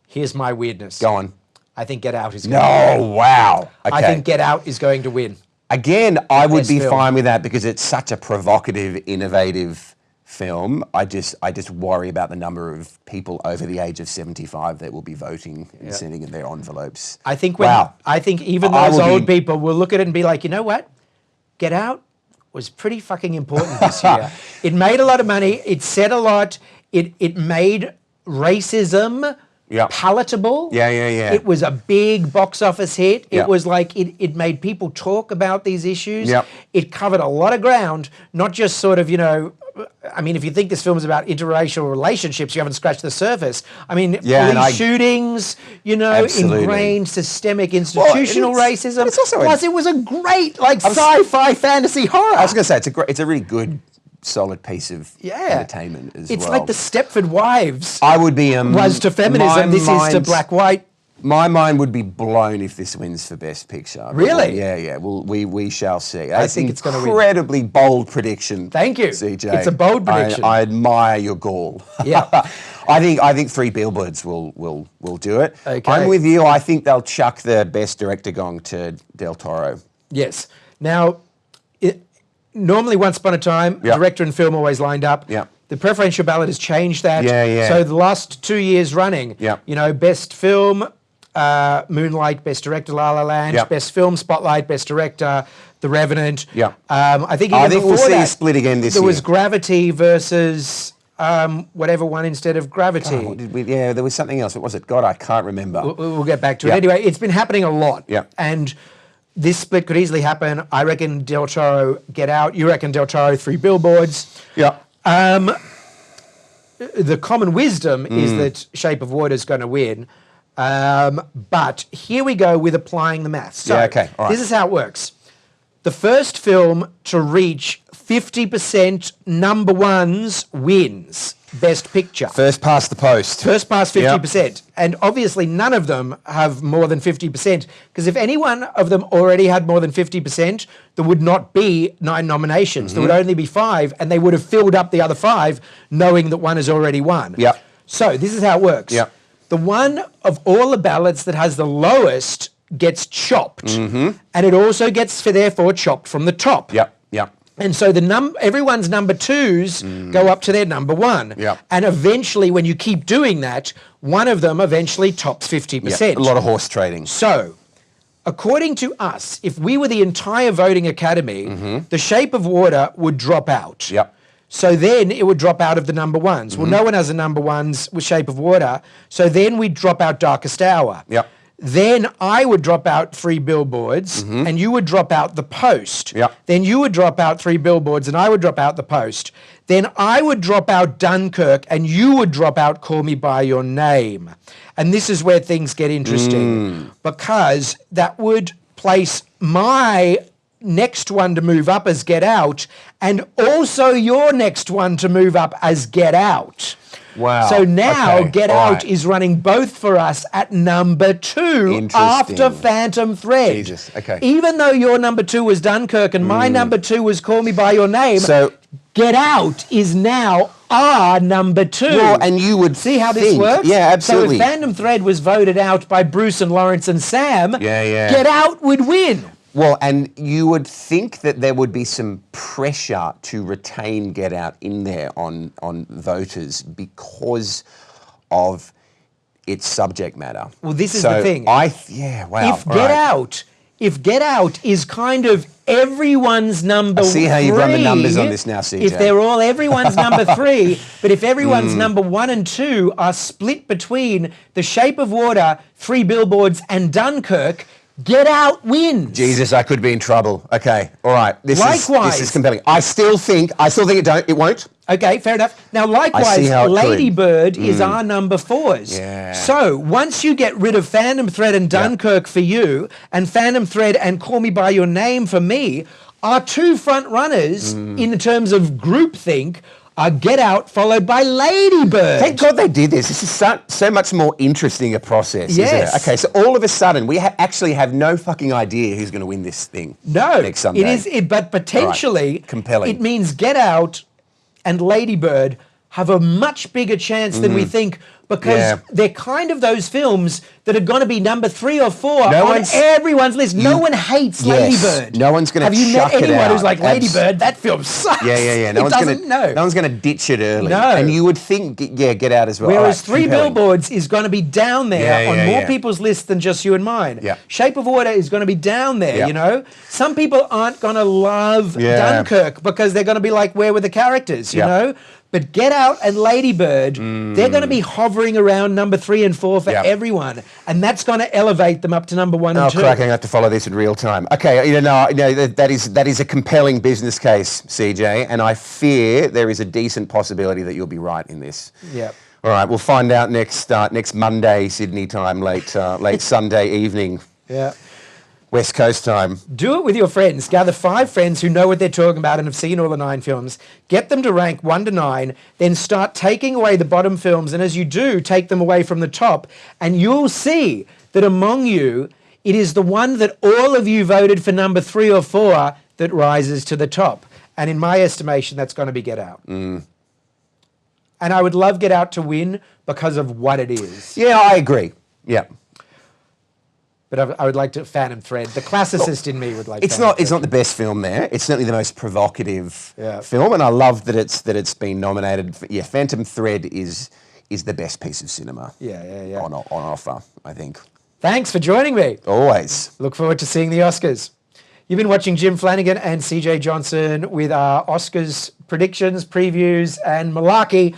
Speaker 2: Here's my weirdness.
Speaker 3: Go on.
Speaker 2: I think Get Out is going to win.
Speaker 3: No, wow. Okay.
Speaker 2: I think Get Out is going to win.
Speaker 3: Again, I would
Speaker 2: Best
Speaker 3: be
Speaker 2: film.
Speaker 3: fine with that because it's such a provocative, innovative film. I just worry about the number of people over the age of 75 that will be voting and sending in their envelopes.
Speaker 2: I think even
Speaker 3: I
Speaker 2: those
Speaker 3: will
Speaker 2: old
Speaker 3: be-
Speaker 2: people will look at it and be like, you know what? Get Out was pretty fucking important this year. It made a lot of money. It said a lot. It made racism palatable.
Speaker 3: Yeah.
Speaker 2: It was a big box office hit.
Speaker 3: Yeah.
Speaker 2: It was like it made people talk about these issues.
Speaker 3: Yeah.
Speaker 2: It covered a lot of ground, not just sort of, you know, I mean, if you think this film is about interracial relationships, you haven't scratched the surface. I mean, police shootings, you know,
Speaker 3: Absolutely.
Speaker 2: ingrained systemic institutional racism.
Speaker 3: but it's also
Speaker 2: Plus, it was a great, like, sci-fi fantasy horror.
Speaker 3: I was going to say, it's a really good, solid piece of entertainment as well.
Speaker 2: It's like the Stepford Wives
Speaker 3: I would be
Speaker 2: was to feminism. This is to black-white.
Speaker 3: My mind would be blown if this wins for Best Picture.
Speaker 2: Really?
Speaker 3: Yeah. Well, we shall see.
Speaker 2: I think it's going to win.
Speaker 3: Incredibly bold prediction.
Speaker 2: Thank you.
Speaker 3: CJ.
Speaker 2: It's a bold prediction.
Speaker 3: I admire your gall.
Speaker 2: Yeah.
Speaker 3: I think Three Billboards will do it.
Speaker 2: Okay.
Speaker 3: I'm with you. I think they'll chuck the Best Director gong to Del Toro.
Speaker 2: Yes. Now, normally, once upon a time, director and film always lined up.
Speaker 3: Yeah.
Speaker 2: The preferential ballot has changed that.
Speaker 3: Yeah.
Speaker 2: So the last 2 years running, you know, Best Film, Moonlight, Best Director, La La Land, Best Film, Spotlight, Best Director, The Revenant.
Speaker 3: Yeah.
Speaker 2: I think even
Speaker 3: we'll
Speaker 2: before
Speaker 3: see
Speaker 2: that,
Speaker 3: a split again this year.
Speaker 2: There was Gravity versus whatever one instead of Gravity.
Speaker 3: Oh, there was something else. What was it? God, I can't remember.
Speaker 2: We'll get back to it. Anyway, it's been happening a lot.
Speaker 3: Yeah.
Speaker 2: And this split could easily happen. I reckon Del Toro Get Out. You reckon Del Toro Three Billboards.
Speaker 3: Yeah.
Speaker 2: The common wisdom is that Shape of Water is going to win. But here we go with applying the maths. So
Speaker 3: okay. All right.
Speaker 2: This is how it works. The first film to reach 50% number ones wins. Best Picture.
Speaker 3: First past the post.
Speaker 2: First past 50%. And obviously none of them have more than 50%, because if any one of them already had more than 50%, there would not be 9 nominations. There would only be 5, and they would have filled up the other 5 knowing that one has already won.
Speaker 3: Yep.
Speaker 2: So this is how it works.
Speaker 3: Yep.
Speaker 2: The one of all the ballots that has the lowest gets chopped. And it also gets, therefore, chopped from the top.
Speaker 3: Yep.
Speaker 2: And so everyone's number 2s go up to their number 1.
Speaker 3: Yep.
Speaker 2: And eventually, when you keep doing that, one of them eventually tops 50%.
Speaker 3: Yep. A lot of horse trading.
Speaker 2: So, according to us, if we were the entire voting academy, The Shape of Water would drop out.
Speaker 3: Yep.
Speaker 2: So then it would drop out of the number 1s. Well, no one has a number 1s with Shape of Water. So then we'd drop out Darkest Hour.
Speaker 3: Yep.
Speaker 2: Then I would drop out 3 Billboards, and you would drop out The Post.
Speaker 3: Yep.
Speaker 2: Then you would drop out 3 Billboards, and I would drop out The Post. Then I would drop out Dunkirk, and you would drop out Call Me By Your Name. And this is where things get interesting, because that would place my next one to move up as Get Out, and also your next one to move up as Get Out.
Speaker 3: Wow.
Speaker 2: So now
Speaker 3: Okay.
Speaker 2: Get
Speaker 3: All
Speaker 2: Out
Speaker 3: right.
Speaker 2: is running both for us at number 2
Speaker 3: Interesting.
Speaker 2: after Phantom Thread.
Speaker 3: Jesus, okay.
Speaker 2: Even though your number 2 was Dunkirk and my number 2 was Call Me By Your Name,
Speaker 3: So-
Speaker 2: Get Out is now our number 2.
Speaker 3: Well, and you would
Speaker 2: see how this
Speaker 3: think-
Speaker 2: works?
Speaker 3: Yeah, absolutely.
Speaker 2: So if Phantom Thread was voted out by Bruce and Lawrence and Sam,
Speaker 3: Yeah.
Speaker 2: Get Out would win.
Speaker 3: Well, and you would think that there would be some pressure to retain Get Out in there on voters because of its subject matter.
Speaker 2: Well, this is
Speaker 3: So
Speaker 2: the thing.
Speaker 3: Wow.
Speaker 2: If Get Out is kind of everyone's number 3.
Speaker 3: I see how you've run the numbers on this now, CJ.
Speaker 2: If they're all everyone's number 3, but if everyone's number 1 and 2 are split between The Shape of Water, 3 Billboards, and Dunkirk, Get Out wins.
Speaker 3: Jesus, I could be in trouble. Okay, all right. This is compelling. I still think it won't.
Speaker 2: Okay, fair enough. Now,
Speaker 3: I
Speaker 2: likewise,
Speaker 3: see how it
Speaker 2: Lady
Speaker 3: could.
Speaker 2: Bird is our number 4s.
Speaker 3: Yeah.
Speaker 2: So once you get rid of Phantom Thread and Dunkirk for you, and Phantom Thread and Call Me By Your Name for me, our 2 front runners in terms of groupthink are Get Out followed by Lady Bird.
Speaker 3: Thank God they did this. This is so much more interesting a process,
Speaker 2: Yes.
Speaker 3: isn't it? Okay, so all of a sudden, we actually have no fucking idea who's going to win this thing next Sunday.
Speaker 2: It is, but potentially,
Speaker 3: Right. Compelling.
Speaker 2: It means Get Out and Lady Bird have a much bigger chance than we think, because they're kind of those films that are going to be number 3 or 4 on everyone's list. No one hates Lady Bird.
Speaker 3: No one's going to
Speaker 2: Have you met
Speaker 3: chuck it
Speaker 2: anyone who's
Speaker 3: out?
Speaker 2: like, Lady Bird, that film sucks?
Speaker 3: Yeah.
Speaker 2: No
Speaker 3: one's going to ditch it early.
Speaker 2: No.
Speaker 3: And you would think, Get Out as well.
Speaker 2: Whereas
Speaker 3: All right,
Speaker 2: 3
Speaker 3: compelling.
Speaker 2: Billboards is going to be down there on more people's lists than just you and mine.
Speaker 3: Yeah.
Speaker 2: Shape of Water is going to be down there,
Speaker 3: Yeah.
Speaker 2: you know? Some people aren't going to love Dunkirk because they're going to be like, where were the characters, you know? But Get Out and Lady Bird, they're going to be hovering around number 3 and 4 for everyone. And that's going to elevate them up to number 1 and 2.
Speaker 3: Oh, cracking! I have to follow this in real time. Okay, that is a compelling business case, CJ, and I fear there is a decent possibility that you'll be right in this.
Speaker 2: Yeah.
Speaker 3: All right, we'll find out next Monday, Sydney time, late Sunday evening,
Speaker 2: Yeah.
Speaker 3: West Coast time.
Speaker 2: Do it with your friends. Gather 5 friends who know what they're talking about and have seen all the 9 films. Get them to rank 1 to 9. Then start taking away the bottom films. And as you do, take them away from the top. And you'll see that among you, it is the one that all of you voted for number 3 or 4 that rises to the top. And in my estimation, that's going to be Get Out. And I would love Get Out to win because of what it is.
Speaker 3: Yeah, I agree. Yeah.
Speaker 2: But I would like to Phantom Thread. The classicist in me would like.
Speaker 3: It's not the best film there. It's certainly the most provocative film, and I love that it's been nominated. Phantom Thread is the best piece of cinema.
Speaker 2: Yeah.
Speaker 3: On offer, I think.
Speaker 2: Thanks for joining me.
Speaker 3: Always.
Speaker 2: Look forward to seeing the Oscars. You've been watching Jim Flanagan and CJ Johnson with our Oscars predictions, previews, and malarkey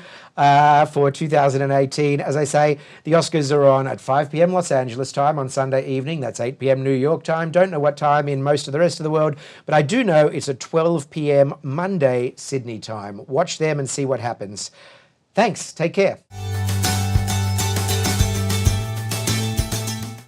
Speaker 2: for 2018. As I say, the Oscars are on at 5 p.m. Los Angeles time on Sunday evening. That's 8 p.m. New York time. Don't know what time in most of the rest of the world, but I do know it's at 12 p.m. Monday Sydney time. Watch them and see what happens. Thanks. Take care.